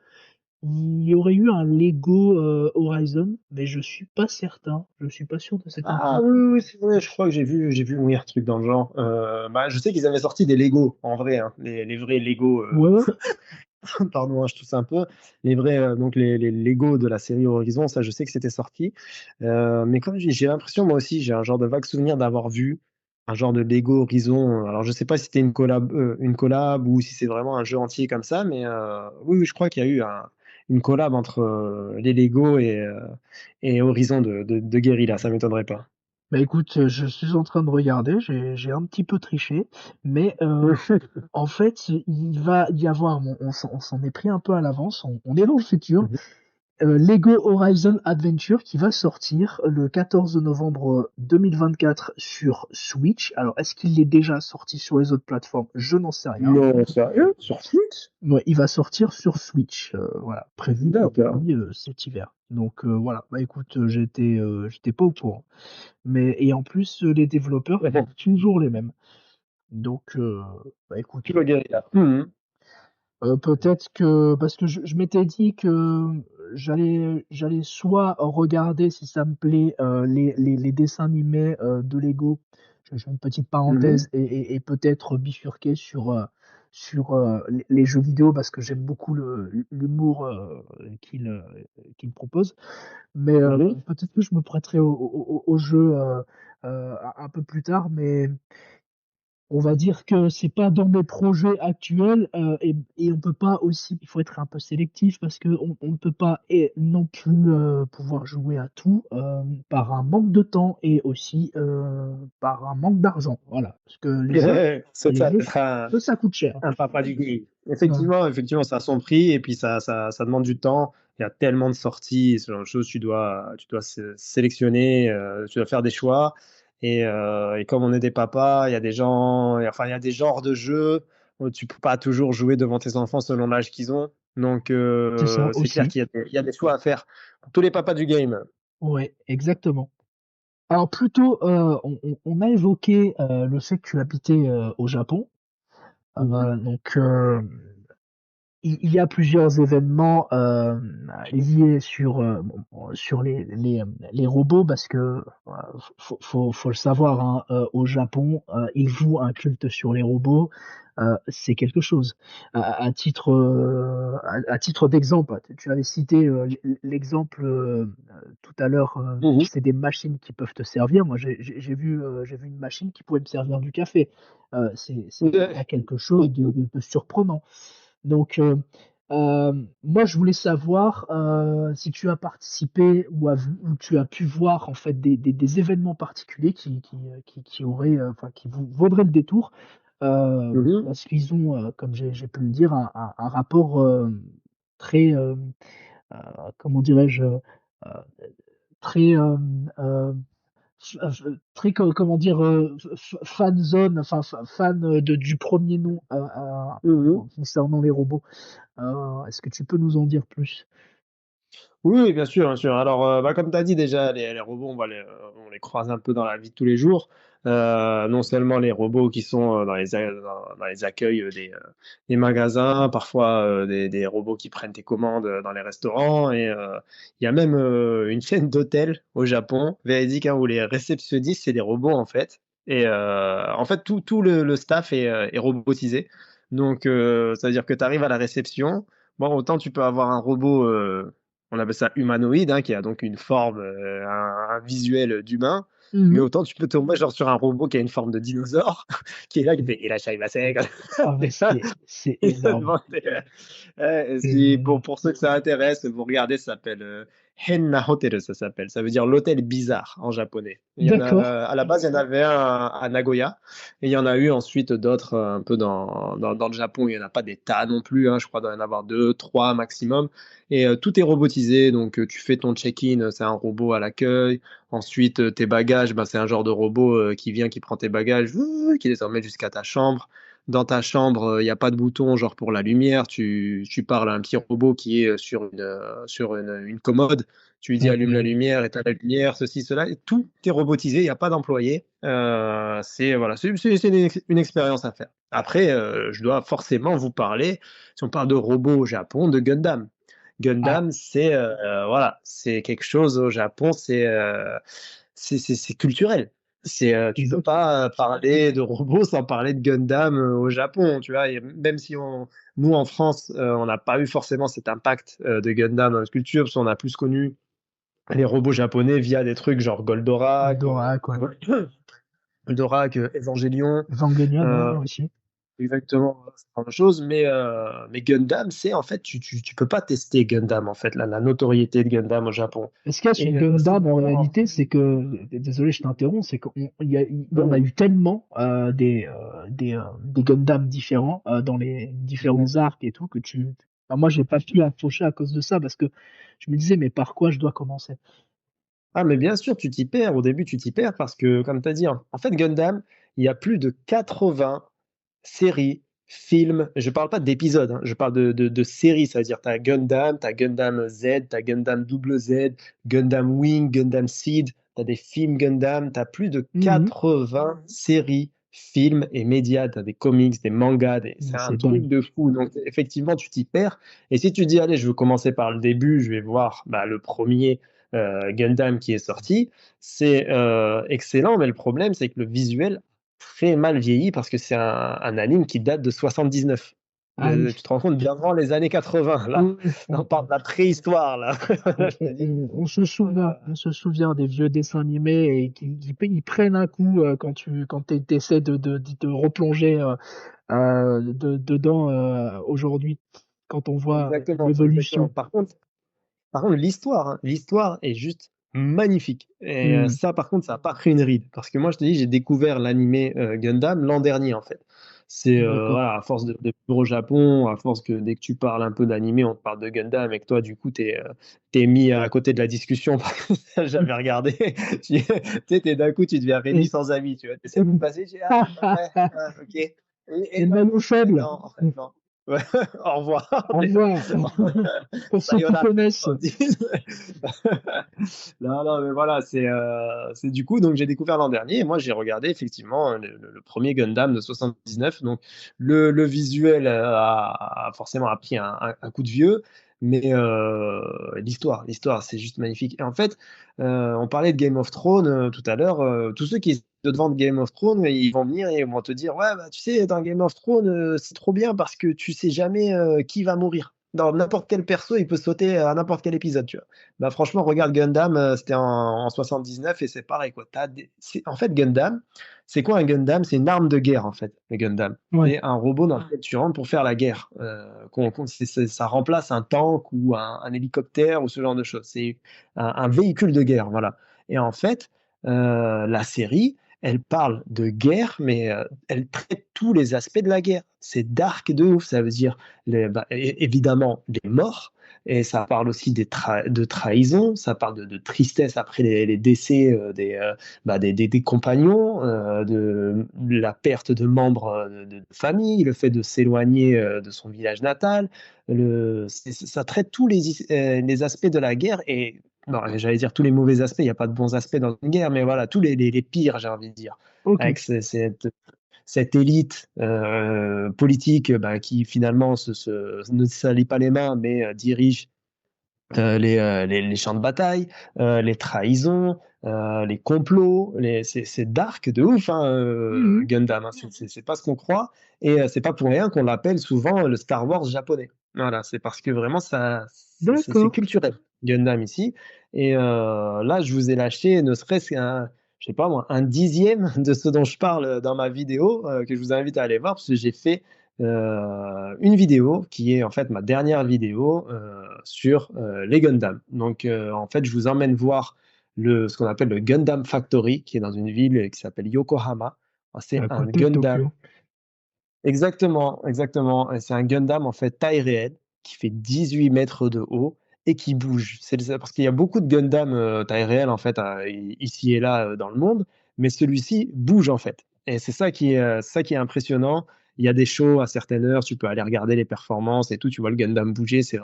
il y aurait eu un Lego Horizon, mais je suis pas certain. Je suis pas sûr de cette Ah info. oui, oui, oui, c'est vrai, je crois que j'ai vu oui, un truc dans le genre. Bah, je sais qu'ils avaient sorti des Lego, en vrai, hein, les vrais Lego. Ouais, ouais. Pardon, hein, je tousse un peu. Les vrais, donc les Lego de la série Horizon, ça, je sais que c'était sorti. Mais comme j'ai l'impression, moi aussi, j'ai un genre de vague souvenir d'avoir vu un genre de Lego Horizon. Alors, je sais pas si c'était une collab ou si c'est vraiment un jeu entier comme ça, mais oui, oui, je crois qu'il y a eu une collab entre les Lego et Horizon de Guerrilla, ça m'étonnerait pas. Bah écoute, je suis en train de regarder, j'ai un petit peu triché, mais en fait, il va y avoir, on s'en est pris un peu à l'avance, on est dans le futur, Mhm. Lego Horizon Adventure qui va sortir le 14 novembre 2024 sur Switch. Alors, est-ce qu'il est déjà sorti sur les autres plateformes? Je n'en sais rien. Non, sérieux? Sur Switch? Ouais, il va sortir sur Switch, voilà, prévu pour D'accord. cet hiver. Donc voilà, bah écoute, j'étais pas au courant. Mais et en plus, les développeurs sont toujours les mêmes. Donc bah écoute, Toujours Guerrilla. Mhm. peut-être que parce que je m'étais dit que j'allais soit regarder si ça me plaît les dessins animés de Lego. Je fais une petite Mhm. parenthèse et peut-être bifurquer sur les jeux vidéo parce que j'aime beaucoup l'humour qu'il propose. Mais Mhm. peut-être que je me prêterai au jeu un peu plus tard. Mais On va dire que c'est pas dans mes projets actuels, et on peut pas aussi, il faut être un peu sélectif parce que on ne peut pas non plus pouvoir jouer à tout par un manque de temps et aussi par un manque d'argent. Voilà, parce que C'est les ça, jeux, d'être ça coûte cher. un papa du game. Ouais, Effectivement, ça a son prix et puis ça demande du temps. Il y a tellement de sorties, ce genre de choses, tu dois sélectionner, tu dois faire des choix. Et comme on est des papas, il y a des gens, enfin, il y a des genres de jeux où tu peux pas toujours jouer devant tes enfants selon l'âge qu'ils ont. Donc, c'est ça c'est clair aussi. qu'il y a des choix à faire pour tous les papas du game. Ouais, exactement. Alors plutôt, on a évoqué le fait que tu habitais au Japon. Mhm. Donc, il y a plusieurs événements liés sur les robots parce que faut le savoir, hein, au Japon, ils vouent un culte sur les robots. C'est quelque chose. À titre d'exemple, tu avais cité l'exemple tout à l'heure, Mhm. c'est des machines qui peuvent te servir. Moi, j'ai vu une machine qui pouvait me servir du café. C'est pas quelque chose de surprenant. Donc, moi, je voulais savoir si tu as participé ou tu as pu voir en fait des événements particuliers qui auraient, enfin, qui vous vaudraient le détour, Mhm. parce qu'ils ont, comme j'ai pu le dire, un rapport très, comment dirais-je, très, très, comment dire, fan zone, enfin fan du premier nom Mhm. concernant les robots. Est-ce que tu peux nous en dire plus? Oui, oui, bien sûr, bien sûr. Alors, bah, comme tu as dit déjà, les robots, on les croise un peu dans la vie de tous les jours. Non seulement les robots qui sont dans les accueils des magasins, parfois des robots qui prennent tes commandes dans les restaurants. Et il y a même une chaîne d'hôtels au Japon, véridique, hein, où les réceptionnistes, c'est des robots en fait. Et en fait, tout le staff est robotisé. Donc, ça veut dire que tu arrives à la réception. Bon, autant tu peux avoir un robot. On appelle ça humanoïde, hein, qui a donc une forme, un visuel d'humain. Mais Mmh. autant tu peux tomber genre sur un robot qui a une forme de dinosaure, qui est là, qui fait «Irashaimase», Ah mais c'est énorme, devant énorme. pour ceux que ça intéresse, vous regardez, ça s'appelle Henna Hotel, ça s'appelle. Ça veut dire l'hôtel bizarre en japonais. Il y en a, D'accord. à la base, il y en avait un à Nagoya, et il y en a eu ensuite d'autres un peu dans le Japon. Il n'y en a pas des tas non plus, hein, je crois qu'il doit y en avoir deux, trois maximum. Et tout est robotisé, donc tu fais ton check-in, c'est un robot à l'accueil. Ensuite, tes bagages, ben, c'est un genre de robot qui vient, qui prend tes bagages, qui les emmène jusqu'à ta chambre. Dans ta chambre, il n'y a pas de bouton genre pour la lumière. Tu parles à un petit robot qui est sur une commode. Tu lui dis allume la OK. lumière, éteins la lumière, ceci, cela. Et tout est robotisé, il n'y a pas d'employé. C'est une expérience à faire. Après, je dois forcément vous parler, si on parle de robots au Japon, de Gundam. Ah, Gundam, voilà, c'est quelque chose au Japon, c'est culturel. Tu peux exact. pas parler de robots sans parler de Gundam au Japon, tu vois. Et même si nous en France, on n'a pas eu forcément cet impact de Gundam dans notre culture, parce qu'on a plus connu les robots japonais via des trucs genre Goldorak, Goldorak, ouais. Goldorak, Evangelion. Evangelion, ouais, euh, ouais, aussi. Exactement, voilà, c'est la même chose, mais Gundam, c'est en fait, tu peux pas tester Gundam, en fait, la notoriété de Gundam au Japon. Ce qu'il y a sur Et c'est Gundam, en vraiment. réalité, c'est que, désolé, je t'interromps, c'est qu'il y en a Mhm. eu tellement des Gundam différents dans les Mhm. différents arcs et tout enfin, moi, j'ai pas pu accrocher à cause de ça parce que je me disais, mais par quoi je dois commencer? Ah, mais bien sûr, tu t'y perds. Au début, tu t'y perds parce que, comme tu as dit, en fait, Gundam, il y a plus de 80 séries, films. Je parle pas d'épisodes, hein, je parle de séries. Ça veut dire, tu as Gundam, tu as Gundam Z, tu as Gundam double Z, Gundam Wing, Gundam Seed. Tu as des films Gundam. Tu as plus de Mhm. 80 séries, films et médias. Tu as des comics, des mangas. C'est Mais un c'est truc dingue. de fou. Donc, effectivement, tu t'y perds. Et si tu dis, allez, je veux commencer par le début, je vais voir bah, le premier Gundam qui est sorti, c'est excellent, mais le problème, c'est que le visuel très mal vieilli parce que c'est un anime qui date de 79. Ah oui. Tu te rends compte bien avant les années 80, Oui, là, oui, là on parle de la préhistoire, là. Je te dis. on se souvient des vieux dessins animés et ils prennent un coup quand tu essaies de te replonger dedans aujourd'hui, quand on voit Exactement, exactement. l'évolution. Par contre, l'histoire, hein, l'histoire est juste magnifique. Et Hmm, ça, par contre, ça a pas pris une ride. Parce que moi, je te dis, j'ai découvert l'animé Gundam l'an dernier, en fait. C'est d'accord. voilà, à force de vivre au Japon, à force que dès que tu parles un peu d'animé, on te parle de Gundam et que toi, du coup, t'es mis à côté de la discussion parce que t'as jamais regardé. Tu sais, d'un coup, tu deviens Rémi Et, sans amis. Tu vois, t'essaies et, de passer, tu dis, ah, ouais, ouais, ok. et Et non, Mano faible. non, en fait, non. Ouais, au revoir. Au revoir. Pour ceux qui Sayonara. connaissent. Non, non, mais voilà, c'est du coup, donc j'ai découvert l'an dernier, et moi j'ai regardé effectivement le premier Gundam de 79, donc le visuel a forcément pris un coup de vieux, mais l'histoire, c'est juste magnifique. Et en fait, on parlait de Game of Thrones tout à l'heure, tous ceux qui essaient de te vendre Game of Thrones, ils vont venir et ils vont te dire, ouais, bah, tu sais, dans Game of Thrones, c'est trop bien parce que tu sais jamais qui va mourir. Dans n'importe quel perso, il peut sauter à n'importe quel épisode, tu vois. Bah franchement, regarde Gundam, c'était en 79 et c'est pareil quoi. En fait, Gundam, c'est quoi un Gundam? C'est une arme de guerre en fait, le Gundam. Ouais. C'est un robot dans lequel tu rentres pour faire la guerre. Ça remplace un tank ou un hélicoptère ou ce genre de choses. C'est un véhicule de guerre, voilà. Et en fait, la série, elle parle de guerre, mais elle traite tous les aspects de la guerre. C'est dark de ouf, ça veut dire évidemment les morts, et ça parle aussi de trahison, ça parle de tristesse après les décès des compagnons, de la perte de membres de famille, le fait de s'éloigner de son village natal. Ça traite tous les aspects de la guerre et non, j'allais dire tous les mauvais aspects, il n'y a pas de bons aspects dans une guerre, mais voilà, tous les pires, j'ai envie de dire. Ok. Avec cette élite politique bah, qui finalement ne salit pas les mains, mais dirige les champs de bataille, les trahisons, les complots, c'est dark de ouf, hein, Mhm. Gundam, hein, c'est pas ce qu'on croit, et c'est pas pour rien qu'on l'appelle souvent le Star Wars japonais. Voilà, c'est parce que vraiment c'est D'accord. culturel, Gundam ici. Et là, je vous ai lâché ne serait-ce qu'un, je sais pas moi, un dixième de ce dont je parle dans ma vidéo, que je vous invite à aller voir, parce que j'ai fait une vidéo qui est en fait ma dernière vidéo sur les Gundam. Donc en fait, je vous emmène voir ce qu'on appelle le Gundam Factory, qui est dans une ville qui s'appelle Yokohama. C'est C'est à un côté de Gundam, Tokyo. exactement, exactement. Et c'est un Gundam en fait taille réelle qui fait 18 mètres de haut et qui bouge. Parce qu'il y a beaucoup de Gundam taille réelle en fait ici et là dans le monde, mais celui-ci bouge en fait. Et c'est ça qui est impressionnant. Il y a des shows à certaines heures, tu peux aller regarder les performances et tout, tu vois le Gundam bouger, c'est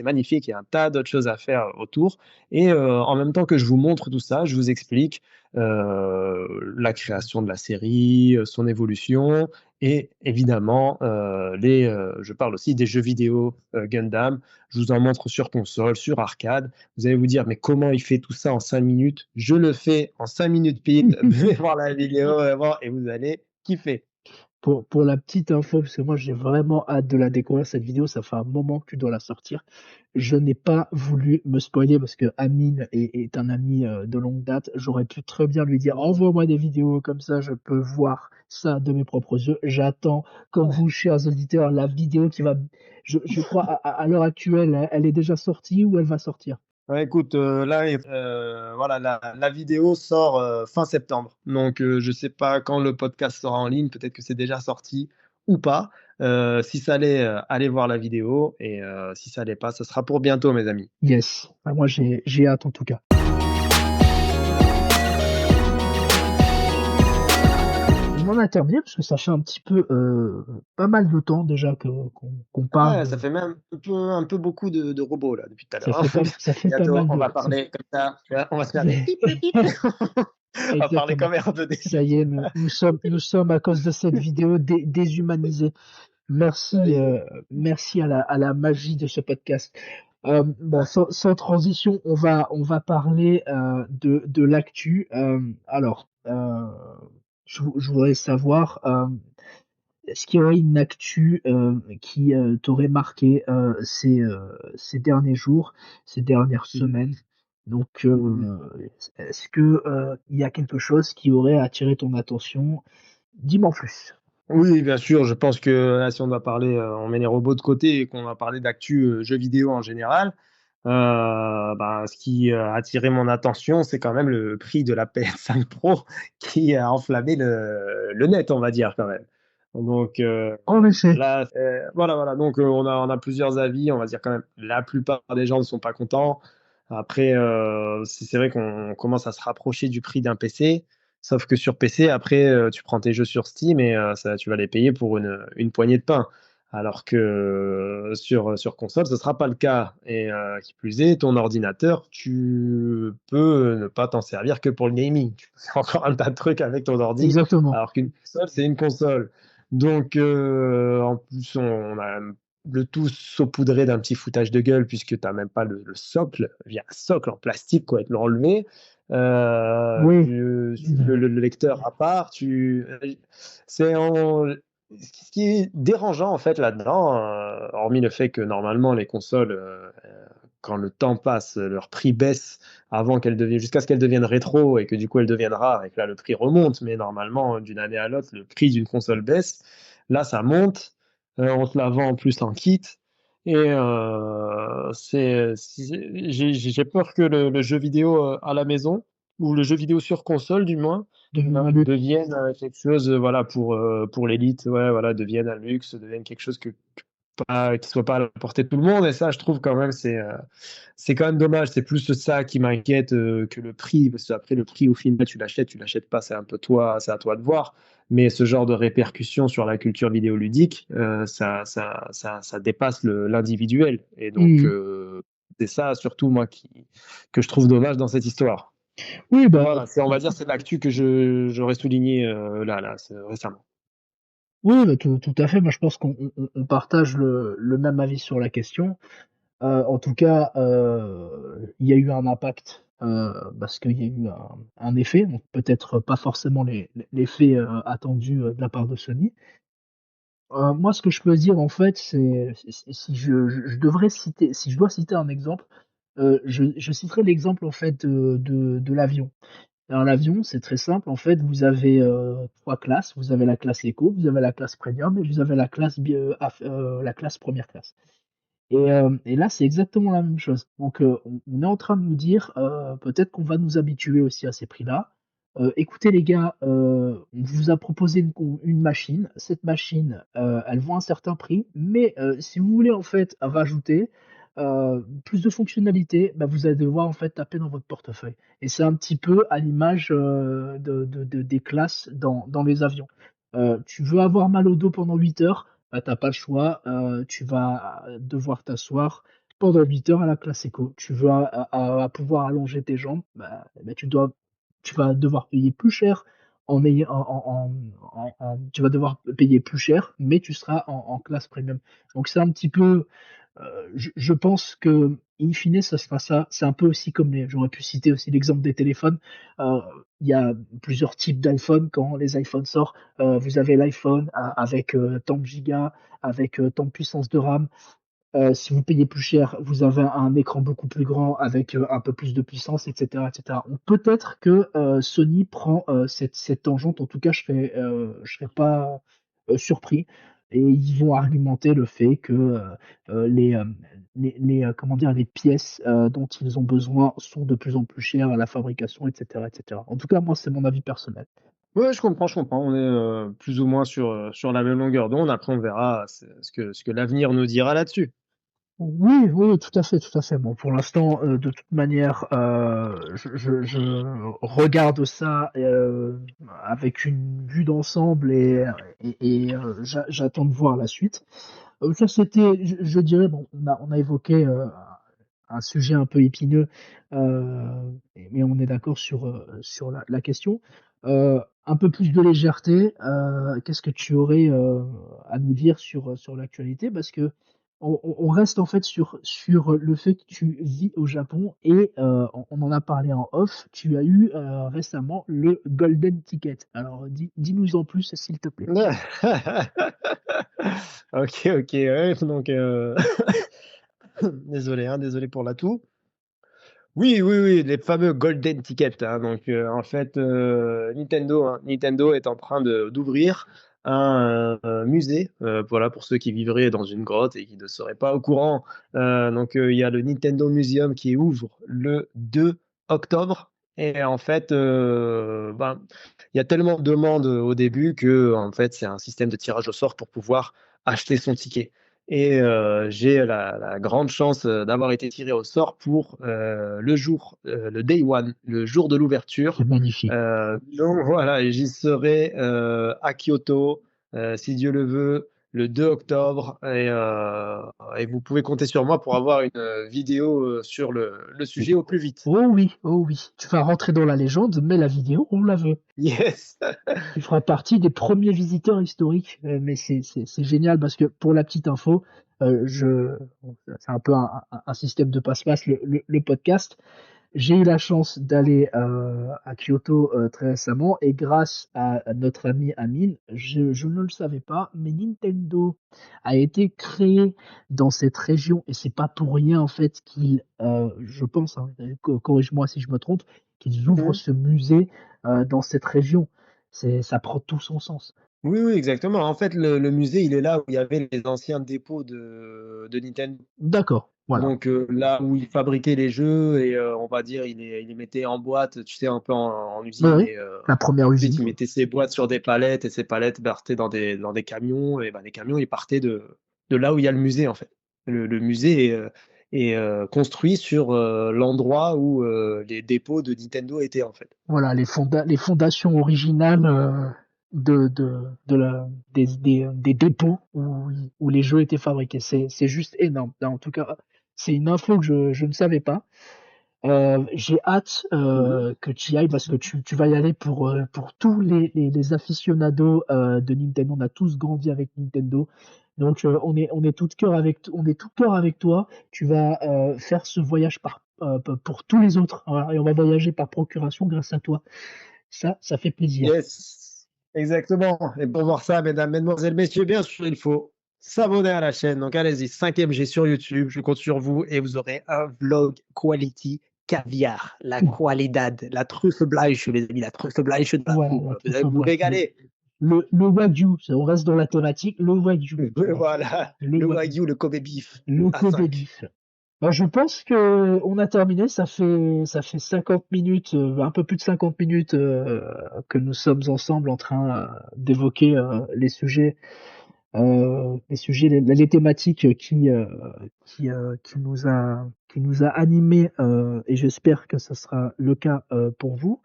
magnifique, il y a un tas d'autres choses à faire autour. Et en même temps que je vous montre tout ça, je vous explique la création de la série, son évolution, et évidemment, je parle aussi des jeux vidéo Gundam. Je vous en montre sur console, sur arcade. Vous allez vous dire, mais comment il fait tout ça en 5 minutes? Je le fais en 5 minutes pile. Venez voir la vidéo vraiment, et vous allez kiffer. Pour la petite info, parce que moi j'ai vraiment hâte de la découvrir cette vidéo, ça fait un moment que tu dois la sortir. Je n'ai pas voulu me spoiler parce que Amine est un ami de longue date. J'aurais pu très bien lui dire envoie-moi des vidéos comme ça, je peux voir ça de mes propres yeux. J'attends, comme vous, chers auditeurs, la vidéo qui va. Je crois à l'heure actuelle, elle est déjà sortie ou elle va sortir. Ouais, écoute, là, voilà, la vidéo sort fin septembre. Donc, je sais pas quand le podcast sera en ligne. Peut-être que c'est déjà sorti ou pas. Si ça l'est, allez voir la vidéo. Et si ça l'est pas, ça sera pour bientôt, mes amis. Yes. Ah, moi j'ai hâte en tout cas. On en a terminé parce que ça fait un petit peu pas mal de temps déjà qu'on parle Ouais, ça de. fait même un peu beaucoup de robots là depuis tout à Ça l'heure, fait hein. ça fait pas Bientôt, mal on va de. parler comme ça. Tu vois, on va se faire des pip pip pip. On va parler Exactement. comme R2D. Ça y est, nous sommes à cause de cette vidéo déshumanisés. Merci, merci à la magie de ce podcast. Bon, sans transition, on va parler de l'actu. Alors, je voudrais savoir, est-ce qu'il y aurait une actu qui t'aurait marqué ces derniers jours, ces dernières Mhm. semaines? Donc, Mhm. est-ce que il y a quelque chose qui aurait attiré ton attention? Dis-m'en plus. Oui, bien sûr, je pense que là, si on doit parler, on met les robots de côté et qu'on va parler d'actu, jeux vidéo en général, bah, ce qui a attiré mon attention, c'est quand même le prix de la PS5 Pro qui a enflammé le net, on va dire quand même. Donc En effet. là, voilà, voilà, donc on a plusieurs avis, on va dire quand même la plupart des gens ne sont pas contents. Après, c'est vrai qu'on commence à se rapprocher du prix d'un PC. Sauf que sur PC, après, tu prends tes jeux sur Steam et ça, tu vas les payer pour une poignée de pain. Alors que sur console, ce ne sera pas le cas. Et qui plus est, ton ordinateur, tu peux ne pas t'en servir que pour le gaming. Tu peux faire encore un tas de trucs avec ton ordi, Exactement. alors qu'une console, c'est une console. Donc, en plus, on a le tout saupoudré d'un petit foutage de gueule, puisque tu n'as même pas le socle. Il y a un socle en plastique, quoi, et te l'enlever. Oui. Le lecteur à part, c'est ce qui est dérangeant en fait là-dedans, hormis le fait que normalement les consoles, quand le temps passe, leur prix baisse avant qu'elles deviennent, jusqu'à ce qu'elles deviennent rétro et que du coup elles deviennent rares et que là le prix remonte, mais normalement d'une année à l'autre le prix d'une console baisse. Là ça monte, on te la vend en plus en kit. Et j'ai peur que le jeu vidéo à la maison, ou le jeu vidéo sur console du moins, Devient un luxe. devienne quelque chose, voilà, pour l'élite, ouais, voilà, devienne un luxe, devienne quelque chose qui soit pas à la portée de tout le monde. Et ça, je trouve quand même, c'est quand même dommage. C'est plus ça qui m'inquiète que le prix, parce qu'après le prix, au final, tu l'achètes pas, c'est un peu toi, c'est à toi de voir. Mais ce genre de répercussions sur la culture vidéoludique, ça dépasse l'individuel. Et donc, Mmh. c'est ça surtout moi que je trouve dommage dans cette histoire. Oui, bah, Voilà, on va dire c'est l'actu que j'aurais souligné là, récemment. oui, bah, tout à fait. Moi, je pense qu'on partage le même avis sur la question. En tout cas, il y a eu un impact, parce qu'il y a eu un effet, donc peut-être pas forcément l'effet, attendu, de la part de Sony. Moi, ce que je peux dire, en fait, c'est si je devrais citer si je dois citer un exemple, je citerai l'exemple, en fait, de l'avion. Alors l'avion, c'est très simple, en fait, vous avez, 3 classes. Vous avez la classe éco, vous avez la classe premium et vous avez la classe première classe. Et là, c'est exactement la même chose. Donc, on est en train de nous dire, peut-être qu'on va nous habituer aussi à ces prix-là. Écoutez les gars, on vous a proposé une machine. Cette machine, elle vaut un certain prix, mais si vous voulez en fait rajouter, plus de fonctionnalités, bah, vous allez devoir en fait taper dans votre portefeuille. Et c'est un petit peu à l'image, des classes dans les avions. Tu veux avoir mal au dos pendant 8 heures, bah, tu pas le choix, tu vas devoir t'asseoir pendant 8 heures à la classe éco. Tu veux pouvoir allonger tes jambes, bah, tu vas devoir payer plus cher en ayant tu vas devoir payer plus cher, mais tu seras en classe premium. Donc c'est un petit peu, je pense que in fine, ça sera ça. C'est un peu aussi comme j'aurais pu citer aussi l'exemple des téléphones. Heu, il y a plusieurs types d'iPhone quand les iPhones sortent. Vous avez l'iPhone avec, tant de gigas, avec, tant de puissance de RAM. Si vous payez plus cher, vous avez un écran beaucoup plus grand avec, un peu plus de puissance et cetera et cetera. Donc peut-être que, Sony prend, cette tangente. En tout cas, je serais pas, surpris, et ils vont argumenter le fait que, comment dire? Les pièces, dont ils ont besoin sont de plus en plus chères à la fabrication et cetera et cetera. En tout cas, moi, c'est mon avis personnel. Ouais, je comprends, je comprends. On est plus ou moins sur la même longueur d'onde. Après, on verra ce que l'avenir nous dira là-dessus. Oui, oui, tout à fait, tout à fait. Bon, pour l'instant, de toute manière, je regarde ça, avec une vue d'ensemble, j'attends de voir la suite. Ça, c'était, je dirais, bon, on a évoqué, un sujet un peu épineux, mais on est d'accord sur la question. Un peu plus de légèreté, qu'est-ce que tu aurais, à nous dire sur l'actualité? Parce que on reste en fait sur le fait que tu vis au Japon et on en a parlé en off. Tu as eu récemment le Golden Ticket. Alors dis-nous en plus, s'il te plaît. Ok, ok, ouais, donc désolé, hein, désolé pour la toux. Oui, oui, oui, les fameux golden tickets, hein. Donc, en fait, Nintendo est en train d'ouvrir un musée, voilà, pour ceux qui vivraient dans une grotte et qui ne seraient pas au courant. Donc, il y a le Nintendo Museum qui ouvre le 2 octobre. Et en fait, ben, il y a tellement de demandes au début que, en fait, c'est un système de tirage au sort pour pouvoir acheter son ticket. Et j'ai la grande chance d'avoir été tiré au sort pour le jour, le day one, le jour de l'ouverture. C'est magnifique. Donc voilà, et j'y serai à Kyoto, si Dieu le veut, le 2 octobre. Et vous pouvez compter sur moi pour avoir une vidéo sur le sujet au plus vite. Oh oui, oh oui. Tu vas rentrer dans la légende, mais la vidéo, on la veut. Yes! Tu feras partie des premiers visiteurs historiques. Mais c'est génial parce que pour la petite info, c'est un peu un système de passe-passe, le podcast. J'ai eu la chance d'aller à Kyoto très récemment et grâce à notre ami Amine, je ne le savais pas, mais Nintendo a été créé dans cette région et c'est pas pour rien en fait qu'ils, je pense, hein, corrige-moi si je me trompe, qu'ils ouvrent ce musée dans cette région. Ça prend tout son sens. Oui, oui, exactement. En fait, le musée, il est là où il y avait les anciens dépôts de Nintendo. D'accord, voilà. Donc là où il fabriquait les jeux et on va dire il les mettait en boîte, tu sais, un peu en Oui, usine oui, et la première ensuite usine, il quoi. mettait ses boîtes sur des palettes et ces palettes partaient dans des camions et ben, les camions ils partaient de là où il y a le musée en fait. Le musée est construit sur l'endroit où les dépôts de Nintendo étaient en fait. Voilà, les fondations originales des dépôts où les jeux étaient fabriqués. C'est juste énorme. En tout cas, c'est une info que je ne savais pas. J'ai hâte Mhm. que tu y ailles parce que tu vas y aller pour tous les aficionados de Nintendo. On a tous grandi avec Nintendo. Donc on est tout cœur avec toi. Tu vas faire ce voyage pour tous les autres. Voilà, et on va voyager par procuration grâce à toi. Ça fait plaisir. Yes, exactement. Et pour voir ça, mesdames, mesdemoiselles, messieurs, bien sûr, il faut s'abonner à la chaîne. Donc allez-y, 5ème G sur YouTube, je compte sur vous et vous aurez un vlog quality caviar, la qualidad, la Trüffelfleisch, les amis, la Trüffelfleisch de la Voilà, bouffe. la Vous allez truffe vous blanche. régaler. Le wagyu, on reste dans la thématique. Le wagyu, voilà. Voilà, Le le wagyu. wagyu, le Kobe beef Le à Kobe 5. beef. Bah, je pense que on a terminé. Ça fait 50 minutes, un peu plus de 50 minutes que nous sommes ensemble en train d'évoquer les thématiques qui nous a animés et j'espère que ce sera le cas pour vous.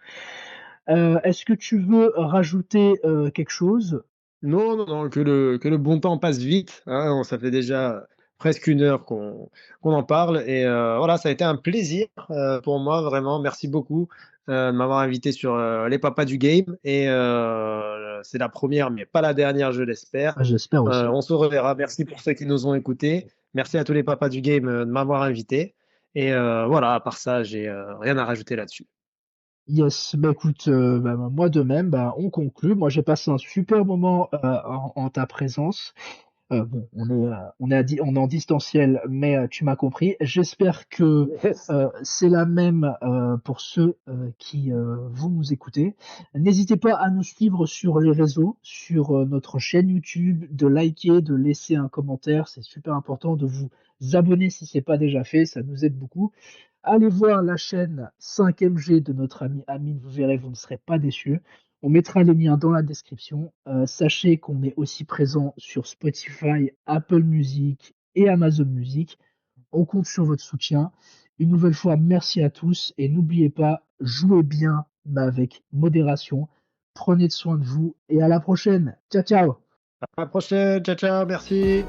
Est-ce que tu veux rajouter quelque chose? Non, non, non, que le bon temps passe vite, hein. Ça fait déjà presque 1 heure qu'on en parle. Et voilà, ça a été un plaisir pour moi, vraiment. Merci beaucoup de m'avoir invité sur les papas du game. Et c'est la première, mais pas la dernière, je l'espère. Ah, j'espère aussi. On se reverra. Merci pour ceux qui nous ont écoutés. Merci à tous les papas du game de m'avoir invité. Et voilà, à part ça, j'ai rien à rajouter là-dessus. Yes, bah écoute, moi de même, on conclut. Moi j'ai passé un super moment en ta présence. Bon, on est en distanciel, mais tu m'as compris. J'espère que Yes. c'est la même pour ceux qui vont nous écouter. N'hésitez pas à nous suivre sur les réseaux, sur notre chaîne YouTube, de liker, de laisser un commentaire. C'est super important de vous abonner si c'est pas déjà fait, ça nous aide beaucoup. Allez voir la chaîne 5MG de notre ami Amine, vous verrez, vous ne serez pas déçus. On mettra les liens dans la description. Sachez qu'on est aussi présent sur Spotify, Apple Music et Amazon Music. On compte sur votre soutien. Une nouvelle fois, merci à tous et n'oubliez pas, jouez bien, mais avec modération. Prenez soin de vous et à la prochaine. Ciao, ciao. À la prochaine. Ciao, ciao. Merci.